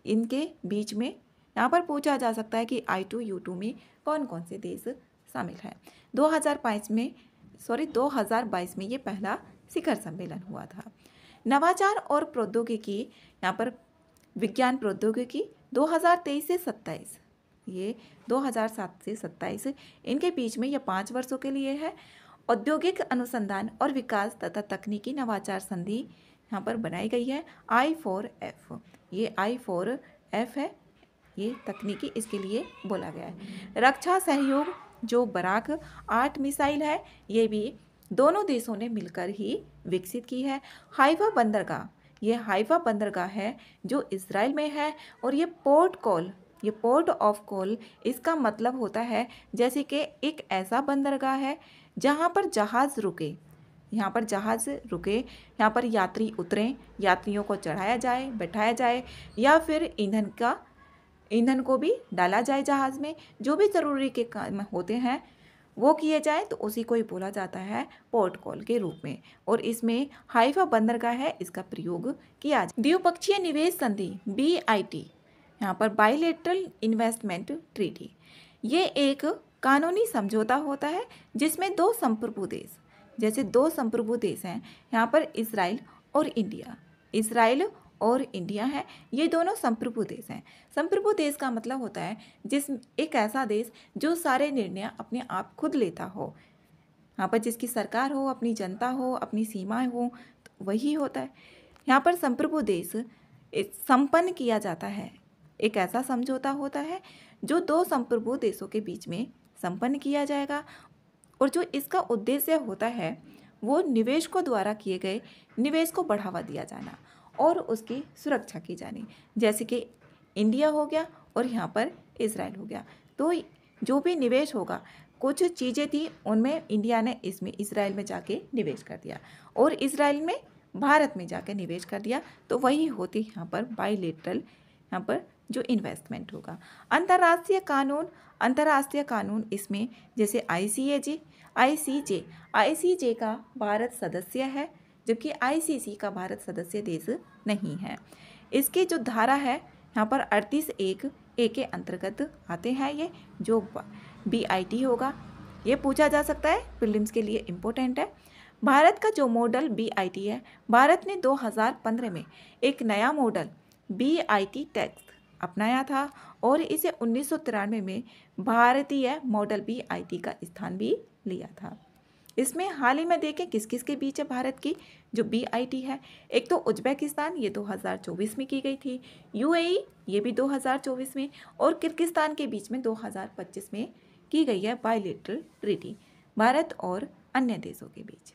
इनके बीच में यहाँ पर पूछा जा सकता है कि I2U2 में कौन कौन से देश शामिल हैं। 2022 में ये पहला शिखर सम्मेलन हुआ था। नवाचार और प्रौद्योगिकी, यहाँ पर विज्ञान प्रौद्योगिकी 2023 से 27, ये 2007 से 27 इनके बीच में ये 5 वर्षों के लिए है। औद्योगिक अनुसंधान और विकास तथा तकनीकी नवाचार संधि यहाँ पर बनाई गई है I4F। ये I4F है, ये तकनीकी इसके लिए बोला गया है। रक्षा सहयोग जो बराक 8 मिसाइल है ये भी दोनों देशों ने मिलकर ही विकसित की है। हाइफा बंदरगाह, ये हाइफा बंदरगाह है जो इजराइल में है। और ये पोर्ट ऑफ कॉल इसका मतलब होता है जैसे कि एक ऐसा बंदरगाह है जहाँ पर जहाज़ रुके, यहाँ पर यात्री उतरें, यात्रियों को चढ़ाया जाए, बैठाया जाए या फिर ईंधन को भी डाला जाए जहाज़ में। जो भी ज़रूरी के काम होते हैं वो किए जाए तो उसी को ही बोला जाता है पोर्ट कॉल के रूप में। और इसमें हाइफा बंदरगाह है, इसका प्रयोग किया जाए। द्विपक्षीय निवेश संधि BIT, यहाँ पर बाइलेटरल इन्वेस्टमेंट ट्रीटी, ये एक कानूनी समझौता होता है जिसमें दो संप्रभु देश हैं, यहाँ पर इजराइल और इंडिया है। ये दोनों संप्रभु देश हैं। संप्रभु देश का मतलब होता है एक ऐसा देश जो सारे निर्णय अपने आप खुद लेता हो, यहाँ पर जिसकी सरकार हो, अपनी जनता हो, अपनी सीमाएं हो, तो वही होता है। यहाँ पर संप्रभु देश संपन्न किया जाता है, एक ऐसा समझौता होता है जो दो संप्रभु देशों के बीच में संपन्न किया जाएगा। और जो इसका उद्देश्य होता है वो निवेशकों द्वारा किए गए निवेश को बढ़ावा दिया जाना और उसकी सुरक्षा की जानी। जैसे कि इंडिया हो गया और यहाँ पर इजराइल हो गया, तो जो भी निवेश होगा, कुछ चीज़ें थी उनमें इंडिया ने इसमें इजराइल में जाके निवेश कर दिया और इजराइल में भारत में जाकर निवेश कर दिया, तो वही होती यहाँ पर बाइलेटरल, यहाँ पर जो इन्वेस्टमेंट होगा। अंतर्राष्ट्रीय कानून इसमें जैसे ICJ का भारत सदस्य है जबकि ICC का भारत सदस्य देश नहीं है। इसकी जो धारा है यहाँ पर 38 एक ए के अंतर्गत आते हैं ये, जो BIT होगा। ये पूछा जा सकता है, प्रीलिम्स के लिए इम्पोर्टेंट है। भारत का जो मॉडल BIT है, भारत ने 2015 में एक नया मॉडल BIT टेक्स्ट अपनाया था और इसे 1993 में भारतीय मॉडल BIT का स्थान भी लिया था। इसमें हाल ही में देखें किस किस के बीच है भारत की जो BIT है। एक तो उज्बेकिस्तान, ये 2024 में की गई थी। UAE, ये भी 2024 में, और किर्गिस्तान के बीच में 2025 में की गई है बायलैटरल ट्रीटी भारत और अन्य देशों के बीच।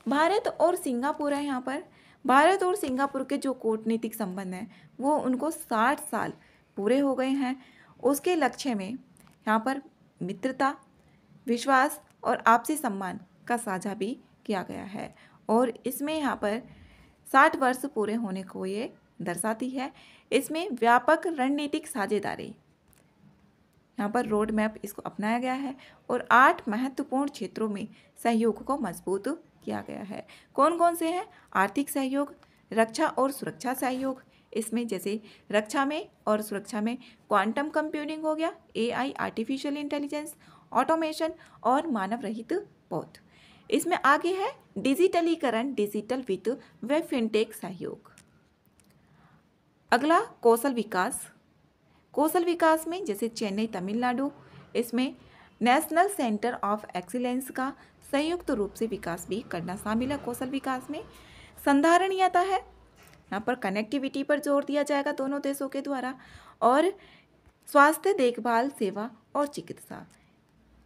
भारत और सिंगापुर है। यहाँ पर भारत और सिंगापुर के जो कूटनीतिक संबंध हैं वो उनको 60 साल पूरे हो गए हैं। उसके लक्ष्य में यहाँ पर मित्रता, विश्वास और आपसी सम्मान का साझा भी किया गया है और इसमें यहाँ पर 60 वर्ष पूरे होने को ये दर्शाती है। इसमें व्यापक रणनीतिक साझेदारी, यहाँ पर रोड मैप इसको अपनाया गया है और 8 महत्वपूर्ण क्षेत्रों में सहयोग को मजबूत किया गया है। कौन कौन से हैं? आर्थिक सहयोग, रक्षा और सुरक्षा सहयोग, इसमें जैसे रक्षा में और सुरक्षा में क्वांटम कंप्यूटिंग हो गया, AI आर्टिफिशियल इंटेलिजेंस, ऑटोमेशन और मानव रहित पौध। इसमें आगे है डिजिटलीकरण, डिजिटल वित्त व फिनटेक सहयोग। अगला कौशल विकास। कौशल विकास में जैसे चेन्नई तमिलनाडु, इसमें नेशनल सेंटर ऑफ एक्सीलेंस का संयुक्त रूप से विकास भी करना शामिल है। कौशल विकास में संधारणीयता है, यहाँ पर कनेक्टिविटी पर जोर दिया जाएगा दोनों देशों के द्वारा, और स्वास्थ्य देखभाल सेवा और चिकित्सा,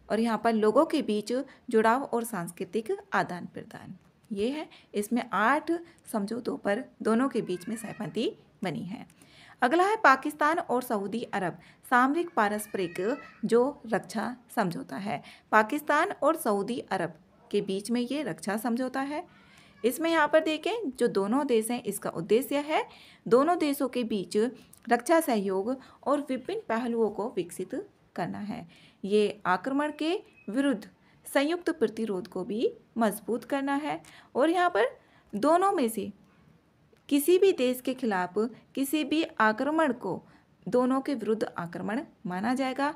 और यहाँ पर लोगों के बीच जुड़ाव और सांस्कृतिक आदान प्रदान। ये है, इसमें 8 समझौतों पर दोनों के बीच में सहमति बनी है। अगला है पाकिस्तान और सऊदी अरब सामरिक पारस्परिक जो रक्षा समझौता है। पाकिस्तान और सऊदी अरब के बीच में ये रक्षा समझौता है। इसमें यहाँ पर देखें जो दोनों देश हैं, इसका उद्देश्य है दोनों देशों के बीच रक्षा सहयोग और विभिन्न पहलुओं को विकसित करना है। ये आक्रमण के विरुद्ध संयुक्त प्रतिरोध को भी मजबूत करना है और यहाँ पर दोनों में से किसी भी देश के खिलाफ किसी भी आक्रमण को दोनों के विरुद्ध आक्रमण माना जाएगा।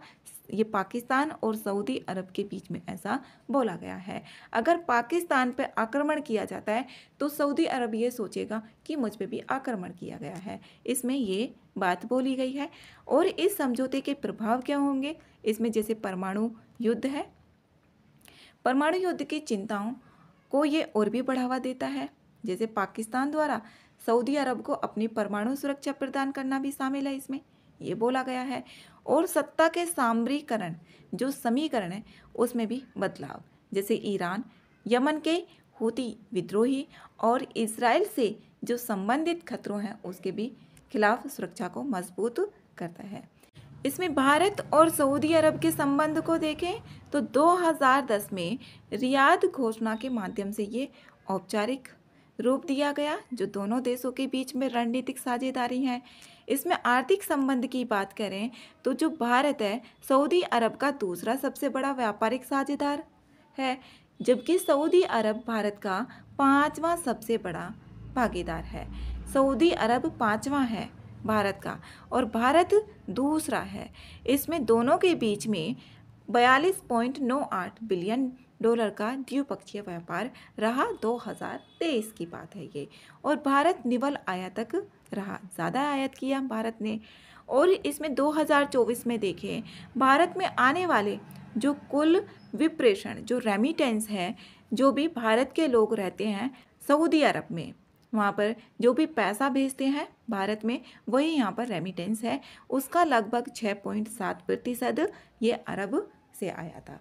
ये पाकिस्तान और सऊदी अरब के बीच में ऐसा बोला गया है। अगर पाकिस्तान पर आक्रमण किया जाता है तो सऊदी अरब ये सोचेगा कि मुझ पे भी आक्रमण किया गया है, इसमें ये बात बोली गई है। और इस समझौते के प्रभाव क्या होंगे? इसमें जैसे परमाणु युद्ध है, परमाणु युद्ध की चिंताओं को ये और भी बढ़ावा देता है। जैसे पाकिस्तान द्वारा सऊदी अरब को अपनी परमाणु सुरक्षा प्रदान करना भी शामिल है, इसमें ये बोला गया है। और सत्ता के सामरीकरण जो समीकरण है उसमें भी बदलाव, जैसे ईरान, यमन के हूती विद्रोही और इजराइल से जो संबंधित खतरों हैं उसके भी खिलाफ सुरक्षा को मजबूत करता है। इसमें भारत और सऊदी अरब के संबंध को देखें तो 2010 में रियाद घोषणा के माध्यम से ये औपचारिक रूप दिया गया, जो दोनों देशों के बीच में रणनीतिक साझेदारी है। इसमें आर्थिक संबंध की बात करें तो जो भारत है सऊदी अरब का दूसरा सबसे बड़ा व्यापारिक साझेदार है, जबकि सऊदी अरब भारत का 5वां सबसे बड़ा भागीदार है। सऊदी अरब 5वां है भारत का और भारत दूसरा है। इसमें दोनों के बीच में 42.98 बिलियन डॉलर का द्विपक्षीय व्यापार रहा। 2023 की बात है ये, और भारत निवल आयातक रहा, ज़्यादा आयात किया भारत ने। और इसमें 2024 में देखें भारत में आने वाले जो कुल विप्रेषण जो रेमिटेंस है, जो भी भारत के लोग रहते हैं सऊदी अरब में, वहाँ पर जो भी पैसा भेजते हैं भारत में वही यहाँ पर रेमिटेंस है, उसका लगभग 6.7% ये अरब से आया था।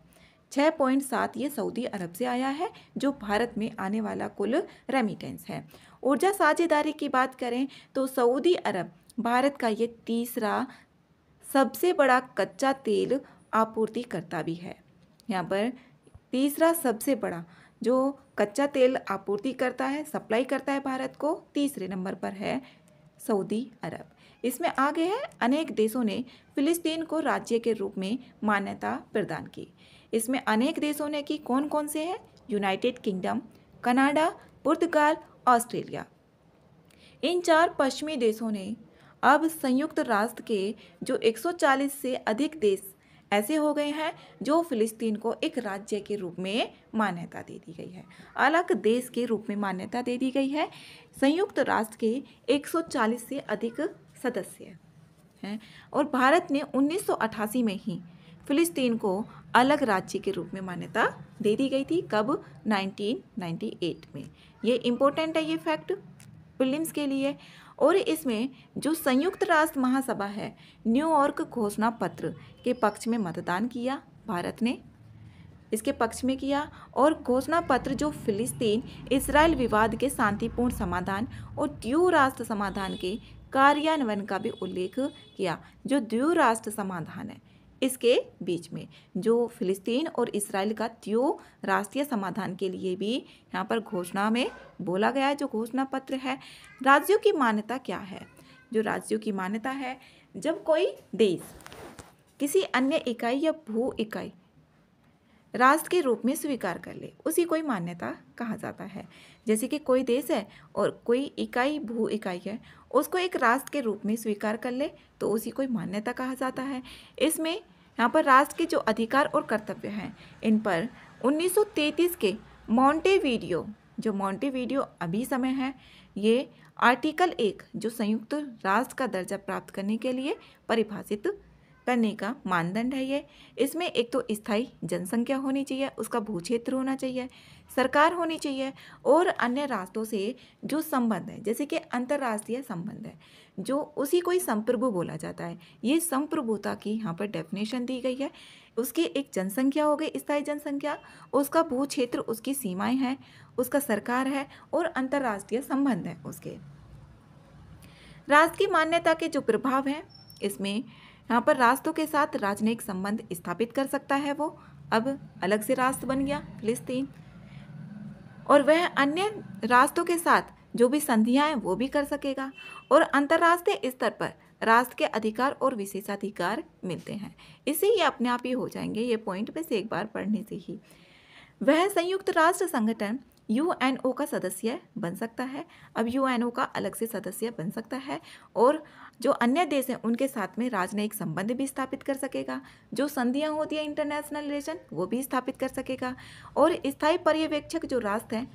6.7 ये सऊदी अरब से आया है जो भारत में आने वाला कुल रेमिटेंस है। ऊर्जा साझेदारी की बात करें तो सऊदी अरब भारत का ये तीसरा सबसे बड़ा कच्चा तेल आपूर्तिकर्ता भी है। यहाँ पर तीसरा सबसे बड़ा जो कच्चा तेल आपूर्ति करता है, सप्लाई करता है भारत को, तीसरे नंबर पर है सऊदी अरब। इसमें आगे है अनेक देशों ने फिलिस्तीन को राज्य के रूप में मान्यता प्रदान की। इसमें अनेक देशों ने की, कौन कौन से हैं? यूनाइटेड किंगडम, कनाडा, पुर्तगाल, ऑस्ट्रेलिया। इन 4 पश्चिमी देशों ने अब संयुक्त राष्ट्र के जो 140 से अधिक देश ऐसे हो गए हैं जो फिलिस्तीन को एक राज्य के रूप में मान्यता दे दी गई है, अलग देश के रूप में मान्यता दे दी गई है। संयुक्त राष्ट्र के 140 से अधिक सदस्य हैं और भारत ने 1988 में ही फिलिस्तीन को अलग राज्य के रूप में मान्यता दे दी गई थी। कब? 1998 में। ये इम्पोर्टेंट है, ये फैक्ट प्रीलिम्स के लिए। और इसमें जो संयुक्त राष्ट्र महासभा है, न्यूयॉर्क घोषणा पत्र के पक्ष में मतदान किया, भारत ने इसके पक्ष में किया। और घोषणा पत्र जो फिलिस्तीन इजराइल विवाद के शांतिपूर्ण समाधान और द्विराष्ट्र समाधान के कार्यान्वयन का भी उल्लेख किया। जो द्विराष्ट्र समाधान है, इसके बीच में जो फिलिस्तीन और इजराइल का द्विराष्ट्रीय समाधान के लिए भी यहाँ पर घोषणा में बोला गया है। जो घोषणा पत्र है, राज्यों की मान्यता क्या है? जो राज्यों की मान्यता है, जब कोई देश किसी अन्य इकाई या भू इकाई राष्ट्र के रूप में स्वीकार कर ले, उसी कोई मान्यता कहा जाता है। जैसे कि कोई देश है और कोई इकाई भू इकाई है, उसको एक राष्ट्र के रूप में स्वीकार कर ले तो उसी कोई मान्यता कहा जाता है। इसमें यहाँ पर राष्ट्र के जो अधिकार और कर्तव्य हैं, इन पर 1933 के मॉन्टेवीडियो अभी समय है, ये आर्टिकल 1 जो संयुक्त राष्ट्र का दर्जा प्राप्त करने के लिए परिभाषित करने का मानदंड है। ये इसमें एक तो स्थायी जनसंख्या होनी चाहिए, उसका भूक्षेत्र होना चाहिए, सरकार होनी चाहिए और अन्य राष्ट्रों से जो संबंध है, जैसे कि अंतर्राष्ट्रीय संबंध है, जो उसी को ही संप्रभु बोला जाता है। ये संप्रभुता की यहाँ पर डेफिनेशन दी गई है। उसकी एक जनसंख्या हो गई, स्थायी जनसंख्या, उसका भूक्षेत्र, उसकी सीमाएं हैं, उसका सरकार है और अंतर्राष्ट्रीय संबंध है उसके। राष्ट्र की मान्यता के जो प्रभाव हैं, इसमें यहाँ पर राष्ट्रों के साथ राजनयिक संबंध स्थापित कर सकता है। वो अब अलग से राष्ट्र बन गया फिलिस्तीन, और वह अन्य राष्ट्रों के साथ जो भी संधियां हैं वो भी कर सकेगा। और अंतर्राष्ट्रीय स्तर पर राष्ट्र के अधिकार और विशेषाधिकार मिलते हैं। इससे ये अपने आप ही हो जाएंगे, ये पॉइंट में से एक बार पढ़ने से ही। वह संयुक्त राष्ट्र संगठन यूएनओ का सदस्य बन सकता है। अब यूएनओ का अलग से सदस्य बन सकता है और जो अन्य देश हैं उनके साथ में राजनयिक संबंध भी स्थापित कर सकेगा। जो संधियां होती है इंटरनेशनल रिलेशन, वो भी स्थापित कर सकेगा। और स्थायी पर्यवेक्षक जो राष्ट्र है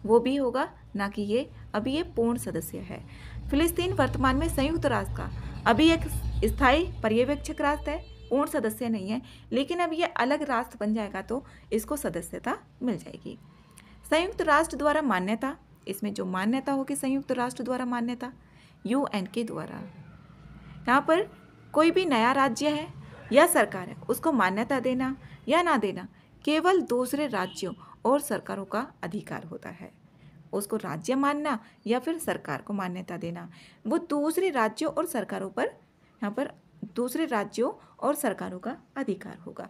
वो भी होगा, ना कि ये अभी ये पूर्ण सदस्य है। फिलिस्तीन वर्तमान में संयुक्त राष्ट्र का अभी एक स्थायी पर्यवेक्षक राष्ट्र है, पूर्ण सदस्य नहीं है, लेकिन अब ये अलग राष्ट्र बन जाएगा तो इसको सदस्यता मिल जाएगी। संयुक्त राष्ट्र द्वारा मान्यता, इसमें जो मान्यता होगी संयुक्त राष्ट्र द्वारा मान्यता यूएन के द्वारा, यहाँ पर कोई भी नया राज्य है या सरकार है, उसको मान्यता देना या ना देना केवल दूसरे राज्यों और सरकारों का अधिकार होता है। उसको राज्य मानना या फिर सरकार को मान्यता देना, वो दूसरे राज्यों और सरकारों पर, यहाँ पर दूसरे राज्यों और सरकारों का अधिकार होगा।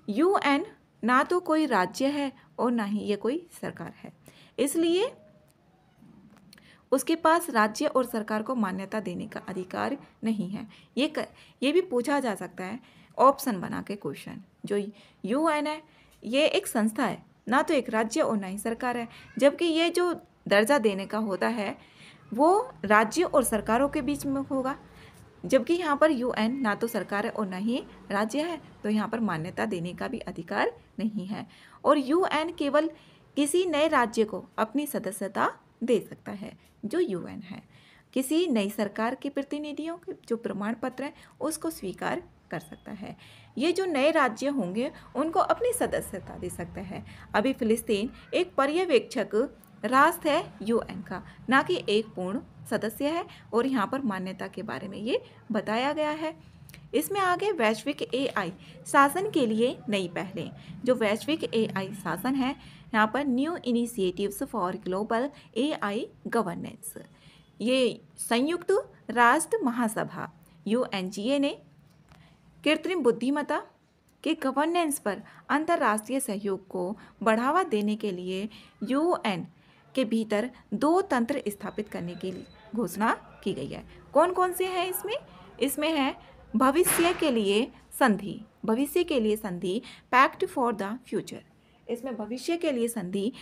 यूएन ना तो कोई राज्य है और ना ही ये कोई सरकार है, इसलिए उसके पास राज्य और सरकार को मान्यता देने का अधिकार नहीं है। ये भी पूछा जा सकता है ऑप्शन बना के क्वेश्चन। जो यूएन है ये एक संस्था है, ना तो एक राज्य और ना ही सरकार है, जबकि ये जो दर्जा देने का होता है वो राज्य और सरकारों के बीच में होगा। जबकि यहाँ पर यूएन ना तो सरकार है और ना ही राज्य है, तो यहाँ पर मान्यता देने का भी अधिकार नहीं है। और यूएन केवल किसी नए राज्य को अपनी सदस्यता दे सकता है। जो यूएन है किसी नई सरकार के प्रतिनिधियों के जो प्रमाण पत्र है उसको स्वीकार कर सकता है। ये जो नए राज्य होंगे उनको अपनी सदस्यता दे सकता है। अभी फिलिस्तीन एक पर्यवेक्षक राष्ट्र है यूएन का, ना कि एक पूर्ण सदस्य है। और यहाँ पर मान्यता के बारे में ये बताया गया है। इसमें आगे वैश्विक एआई शासन के लिए नई पहलें। जो वैश्विक एआई शासन है, यहाँ पर new initiatives for global AI governance, ये संयुक्त राष्ट्र महासभा यूएनजीए ने कृत्रिम बुद्धिमत्ता के गवर्नेंस पर अंतर्राष्ट्रीय सहयोग को बढ़ावा देने के लिए यूएन के भीतर 2 तंत्र स्थापित करने की घोषणा की गई है। कौन कौन से हैं इसमें? इसमें है भविष्य के लिए संधि पैक्ट फॉर द फ्यूचर। इसमें भविष्य के लिए संधि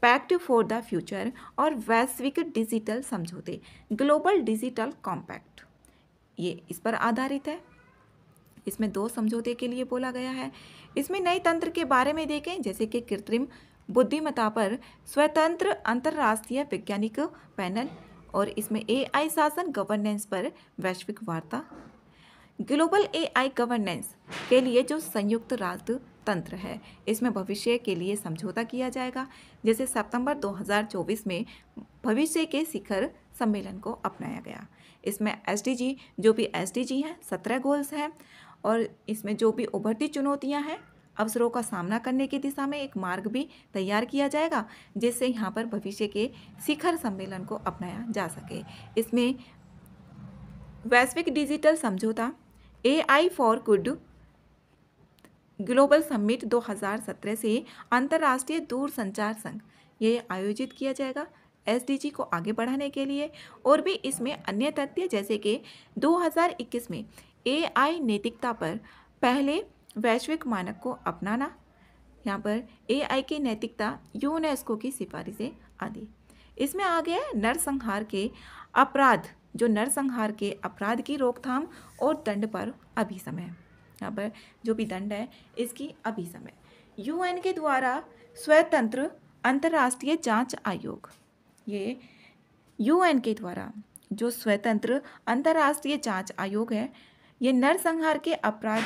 पैक्ट फॉर द फ्यूचर और वैश्विक डिजिटल समझौते ग्लोबल डिजिटल कॉम्पैक्ट, ये इस पर आधारित है। इसमें 2 समझौते के लिए बोला गया है। इसमें नए तंत्र के बारे में देखें, जैसे कि कृत्रिम बुद्धिमत्ता पर स्वतंत्र अंतर्राष्ट्रीय वैज्ञानिक पैनल, और इसमें एआई शासन गवर्नेंस पर वैश्विक वार्ता, ग्लोबल एआई गवर्नेंस के लिए जो संयुक्त राष्ट्र तंत्र है, इसमें भविष्य के लिए समझौता किया जाएगा। जैसे सितंबर 2024 में भविष्य के शिखर सम्मेलन को अपनाया गया। इसमें एसडीजी, जो भी एसडीजी हैं, 17 गोल्स हैं, और इसमें जो भी उभरती चुनौतियां हैं, अवसरों का सामना करने की दिशा में एक मार्ग भी तैयार किया जाएगा, जिससे यहाँ पर भविष्य के शिखर सम्मेलन को अपनाया जा सके। इसमें वैश्विक डिजिटल समझौता, AI for good global summit 2017 से अंतर्राष्ट्रीय दूरसंचार संघ ये आयोजित किया जाएगा एसडीजी को आगे बढ़ाने के लिए। और भी इसमें अन्य तथ्य, जैसे कि 2021 में एआई नैतिकता पर पहले वैश्विक मानक को अपनाना, यहाँ पर एआई की नैतिकता यूनेस्को की सिफारिशें आदि। इसमें आ गया नरसंहार के अपराध, जो नरसंहार के अपराध की रोकथाम और दंड पर अभी समय, यहाँ पर जो भी दंड है इसकी अभी समय। यूएन के द्वारा स्वतंत्र अंतर्राष्ट्रीय जांच आयोग, ये यूएन के द्वारा जो स्वतंत्र अंतर्राष्ट्रीय जांच आयोग है, ये नरसंहार के अपराध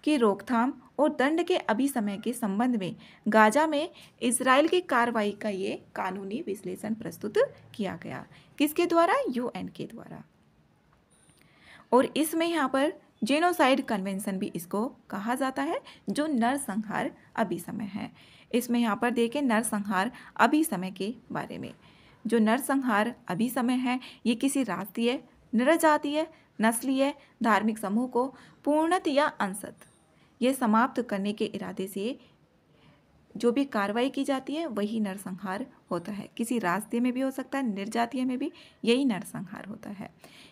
की रोकथाम और दंड के अभिसमय के संबंध में गाजा में इजराइल की कार्रवाई का ये कानूनी विश्लेषण प्रस्तुत किया गया। किसके द्वारा? यूएन के द्वारा। और इसमें यहाँ पर जेनोसाइड कन्वेंशन भी इसको कहा जाता है, जो नरसंहार अभिसमय है। इसमें यहाँ पर देखें नरसंहार अभिसमय के बारे में। जो नरसंहार अभिसमय है, ये किसी राष्ट्रीय, नरजातीय, नस्लीय, धार्मिक समूह को पूर्णतः या अंशतः ये समाप्त करने के इरादे से जो भी कार्रवाई की जाती है वही नरसंहार होता है। किसी राष्ट्रीय में भी हो सकता है, निर्जातीय में भी यही नरसंहार होता है।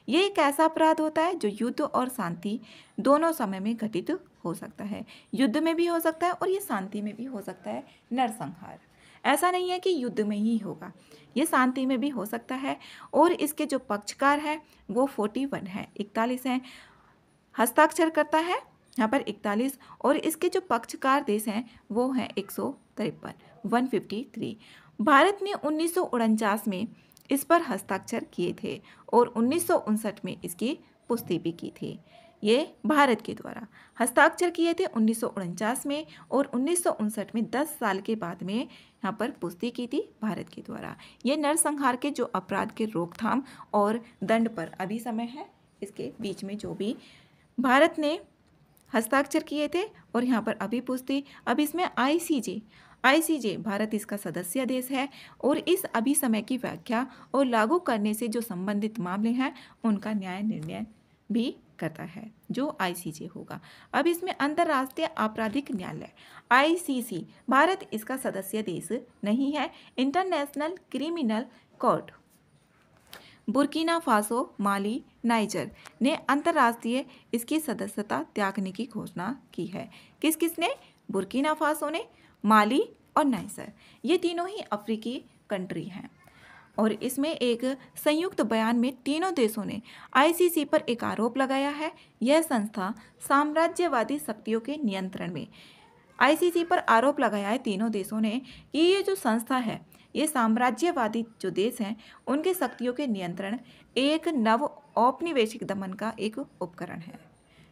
ये एक ऐसा अपराध होता है जो युद्ध और शांति दोनों समय में घटित हो सकता है। युद्ध में भी हो सकता है और ये शांति में भी हो सकता है नरसंहार। ऐसा नहीं है कि युद्ध में ही होगा, ये शांति में भी हो सकता है। और इसके जो पक्षकार हैं वो 41 है, 41 हैं, हस्ताक्षर करता है यहाँ पर 41, और इसके जो पक्षकार देश हैं वो हैं 153, 153। भारत ने 1949 में इस पर हस्ताक्षर किए थे और 1959 में इसकी पुष्टि भी की थी। ये भारत के द्वारा हस्ताक्षर किए थे 1949 में, और 1959 में 10 साल के बाद में यहाँ पर पुष्टि की थी भारत के द्वारा। ये नरसंहार के जो अपराध के रोकथाम और दंड पर अभी समय है, इसके बीच में जो भी भारत ने हस्ताक्षर किए थे और यहाँ पर अभी पुष्टि। अब इसमें आईसीजे भारत इसका सदस्य देश है, और इस अभी समय की व्याख्या और लागू करने से जो संबंधित मामले हैं उनका न्याय निर्णय भी करता है, जो आईसीजे होगा। अब इसमें अंतर्राष्ट्रीय आपराधिक न्यायालय आईसीसी, भारत इसका सदस्य देश नहीं है। International Criminal Court Burkina Faso, Mali, Niger ने अंतर्राष्ट्रीय इसकी सदस्यता त्यागने की घोषणा की है। किसने? बुर्किना फासो ने, माली और नाइजर, ये तीनों ही अफ्रीकी कंट्री हैं। और इसमें एक संयुक्त बयान में तीनों देशों ने आईसीसी पर एक आरोप लगाया है, यह संस्था साम्राज्यवादी शक्तियों के नियंत्रण में। आईसीसी पर आरोप लगाया है तीनों देशों ने कि ये जो संस्था है, ये साम्राज्यवादी जो देश हैं उनके शक्तियों के नियंत्रण, एक नव औपनिवेशिक दमन का एक उपकरण है।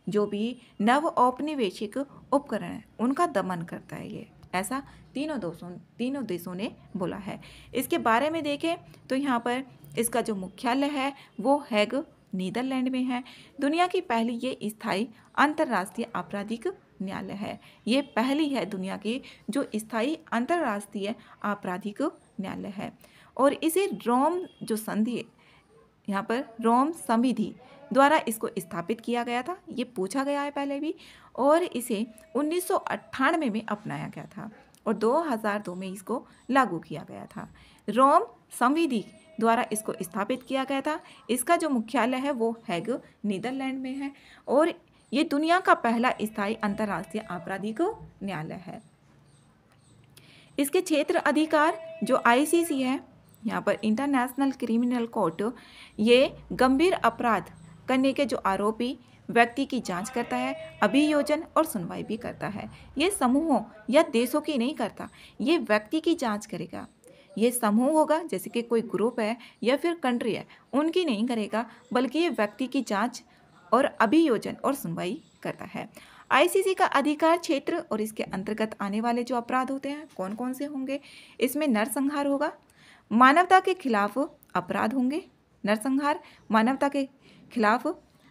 जो भी नव औपनिवेशिक उपकरण है उनका दमन करता है ये, ऐसा तीनों देशों ने बोला है। इसके बारे में देखें तो यहाँ पर इसका जो मुख्यालय है वो हैग, नीदरलैंड में है। दुनिया की पहली ये स्थायी अंतर्राष्ट्रीय आपराधिक न्यायालय है। ये पहली है दुनिया की जो स्थायी अंतर्राष्ट्रीय आपराधिक न्यायालय है। और इसे रोम जो संधि, यहाँ पर रोम संविधि द्वारा इसको स्थापित किया गया था, ये पूछा गया है पहले भी। और इसे 1998 में अपनाया गया था और 2002 में इसको लागू किया गया था। रोम संविधि द्वारा इसको स्थापित किया गया था। इसका जो मुख्यालय है वो हैग, नीदरलैंड में है, और ये दुनिया का पहला स्थायी अंतर्राष्ट्रीय आपराधिक न्यायालय है। इसके क्षेत्र अधिकार जो आईसीसी है, यहाँ पर इंटरनेशनल क्रिमिनल कोर्ट, ये गंभीर अपराध करने के जो आरोपी व्यक्ति की जांच करता है, अभियोजन और सुनवाई भी करता है। ये समूहों या देशों की नहीं करता, ये व्यक्ति की जांच करेगा। ये समूह होगा, जैसे कि कोई ग्रुप है या फिर कंट्री है, उनकी नहीं करेगा, बल्कि ये व्यक्ति की जांच और अभियोजन और सुनवाई करता है। आईसीसी का अधिकार क्षेत्र और इसके अंतर्गत आने वाले जो अपराध होते हैं कौन कौन से होंगे? इसमें नरसंहार होगा, मानवता के खिलाफ अपराध होंगे, नरसंहार, मानवता के खिलाफ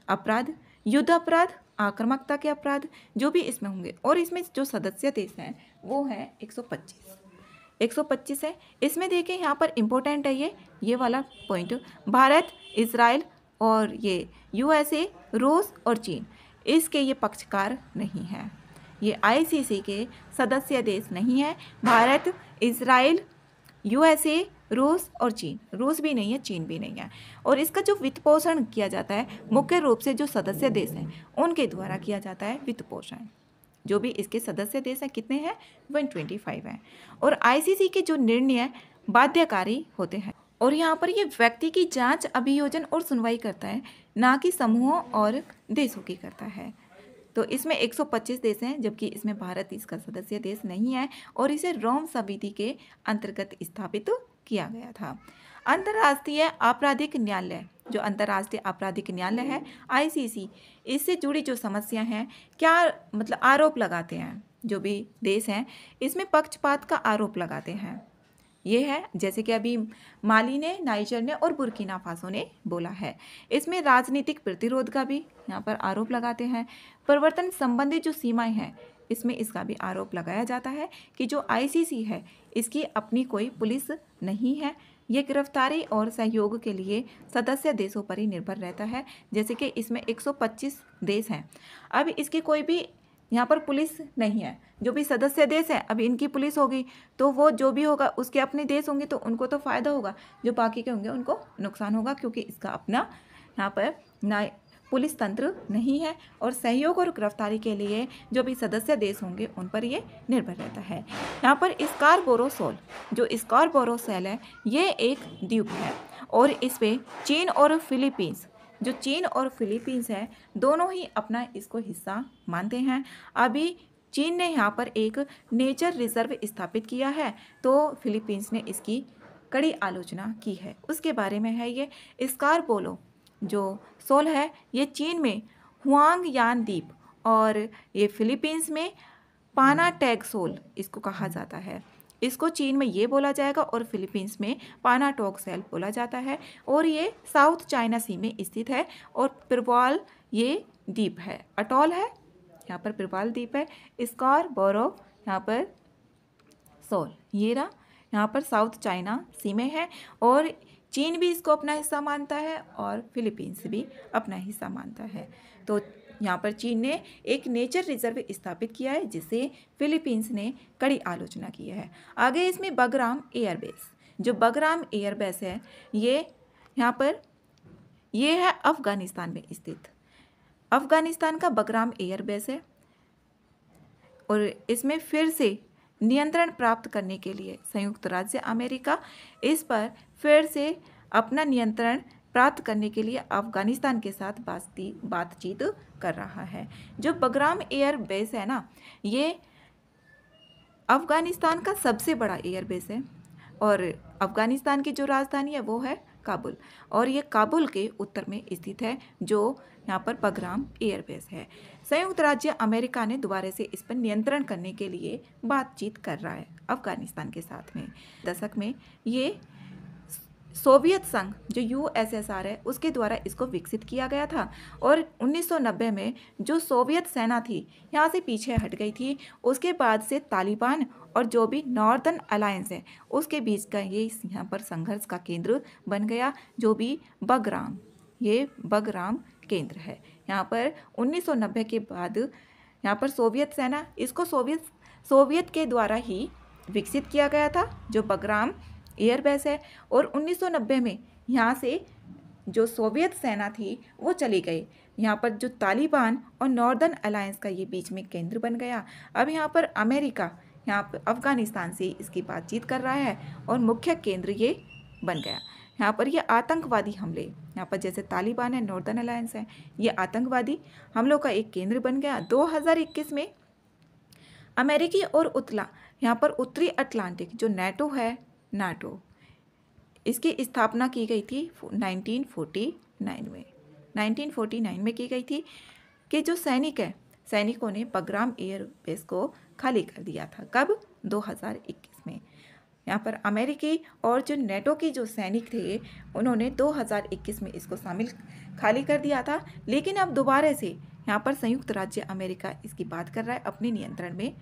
अपराध, युद्ध अपराध, आक्रामकता के अपराध जो भी इसमें होंगे। और इसमें जो सदस्य देश हैं वो है 125 है। इसमें देखिए यहाँ पर इम्पोर्टेंट है ये वाला पॉइंट, भारत, इजराइल और ये यूएसए, रूस और चीन, इसके ये पक्षकार नहीं है। ये आईसीसी के सदस्य देश नहीं है। भारत, इजराइल, यूएसए, रूस और चीन, रूस भी नहीं है, चीन भी नहीं है। और इसका जो वित्त पोषण किया जाता है मुख्य रूप से जो सदस्य देश हैं उनके द्वारा किया जाता है वित्त पोषण। जो भी इसके सदस्य देश हैं कितने हैं? 125 हैं। और आईसीसी के जो निर्णय बाध्यकारी होते हैं। और यहाँ पर ये व्यक्ति की जांच, अभियोजन और सुनवाई करता है, ना कि समूहों और देशों की करता है। तो इसमें 125 देश हैं, जबकि इसमें भारत इसका सदस्य देश नहीं है और इसे रोम संधि के अंतर्गत स्थापित किया गया था। अंतर्राष्ट्रीय आपराधिक न्यायालय, जो अंतर्राष्ट्रीय आपराधिक न्यायालय है आईसीसी, इससे जुड़ी जो समस्या हैं, क्या मतलब आरोप लगाते हैं जो भी देश हैं, इसमें पक्षपात का आरोप लगाते हैं। ये है जैसे कि अभी माली ने, नाइजर ने और बुर्किना फासो ने बोला है। इसमें राजनीतिक प्रतिरोध का भी यहाँ पर आरोप लगाते हैं। परिवर्तन संबंधी जो सीमाएं हैं इसमें इसका भी आरोप लगाया जाता है कि जो आईसीसी है इसकी अपनी कोई पुलिस नहीं है। ये गिरफ्तारी और सहयोग के लिए सदस्य देशों पर ही निर्भर रहता है। जैसे कि इसमें 125 देश हैं, अब इसकी कोई भी यहाँ पर पुलिस नहीं है। जो भी सदस्य देश है, अब इनकी पुलिस होगी तो वो जो भी होगा उसके अपने देश होंगे तो उनको तो फ़ायदा होगा, जो बाकी के होंगे उनको नुकसान होगा, क्योंकि इसका अपना यहाँ पर ना पुलिस तंत्र नहीं है। और सहयोग और गिरफ्तारी के लिए जो भी सदस्य देश होंगे उन पर ये निर्भर रहता है। यहाँ पर स्कारबोरो सोल, जो स्कारबोरो सेल है, ये एक द्वीप है और इस पर चीन और फिलीपींस, जो चीन और फिलीपींस है, दोनों ही अपना इसको हिस्सा मानते हैं। अभी चीन ने यहाँ पर एक नेचर रिजर्व स्थापित किया है तो फिलीपींस ने इसकी कड़ी आलोचना की है। उसके बारे में है ये स्कारबोरो जो सोल है, ये चीन में हुआंगयान द्वीप और ये फिलीपींस में पानाटैग सोल इसको कहा जाता है। इसको चीन में ये बोला जाएगा और फिलीपींस में पानाटोक सेल बोला जाता है। और ये साउथ चाइना सी में स्थित है और पिरवाल ये द्वीप है, अटॉल है, यहाँ पर पिरवाल द्वीप है। स्कारबोरो यहाँ पर सोल, ये रहा, यहाँ पर साउथ चाइना सी में है और चीन भी इसको अपना हिस्सा मानता है और फिलीपींस भी अपना हिस्सा मानता है। तो यहाँ पर चीन ने एक नेचर रिजर्व स्थापित किया है जिसे फिलीपींस ने कड़ी आलोचना की है। आगे इसमें बगराम एयरबेस, जो बगराम एयरबेस है ये यहाँ पर ये है अफगानिस्तान में स्थित, अफगानिस्तान का बगराम एयरबेस है। और इसमें फिर से नियंत्रण प्राप्त करने के लिए संयुक्त राज्य अमेरिका इस पर फिर से अपना नियंत्रण प्राप्त करने के लिए अफगानिस्तान के साथ बातचीत कर रहा है। जो बगराम एयर बेस है ना, ये अफगानिस्तान का सबसे बड़ा एयर बेस है और अफगानिस्तान की जो राजधानी है वो है काबुल और ये काबुल के उत्तर में स्थित है, जो यहाँ पर बगराम एयरबेस है। संयुक्त राज्य अमेरिका ने दोबारा से इस पर नियंत्रण करने के लिए बातचीत कर रहा है अफगानिस्तान के साथ में। दशक में ये सोवियत संघ जो यूएसएसआर है उसके द्वारा इसको विकसित किया गया था और 1990 में जो सोवियत सेना थी यहाँ से पीछे हट गई थी। उसके बाद से तालिबान और जो भी नॉर्दर्न अलायंस है उसके बीच का ये यहाँ पर संघर्ष का केंद्र बन गया, जो भी बगराम, ये बगराम केंद्र है। यहाँ पर 1990 के बाद यहाँ पर सोवियत सेना, इसको सोवियत के द्वारा ही विकसित किया गया था जो बगराम एयरबेस है। और 1990 में यहाँ से जो सोवियत सेना थी वो चली गई, यहाँ पर जो तालिबान और नॉर्दर्न अलायंस का ये बीच में केंद्र बन गया। अब यहाँ पर अमेरिका यहाँ पर अफगानिस्तान से इसकी बातचीत कर रहा है और मुख्य केंद्र ये बन गया। यहाँ पर ये आतंकवादी हमले, यहाँ पर जैसे तालिबान है, नॉर्दर्न अलायंस है, ये आतंकवादी हमलों का एक केंद्र बन गया। 2021 में अमेरिकी और यहाँ पर उत्तरी अटलांटिक जो नेटो है, नाटो, इसकी स्थापना की गई थी 1949 में की गई थी कि जो सैनिकों ने बग्राम एयरबेस को खाली कर दिया था। कब? 2021 में। यहाँ पर अमेरिकी और जो नेटो की जो सैनिक थे उन्होंने 2021 में इसको खाली कर दिया था, लेकिन अब दोबारा से यहाँ पर संयुक्त राज्य अमेरिका इसकी बात कर रहा है अपने नियंत्रण में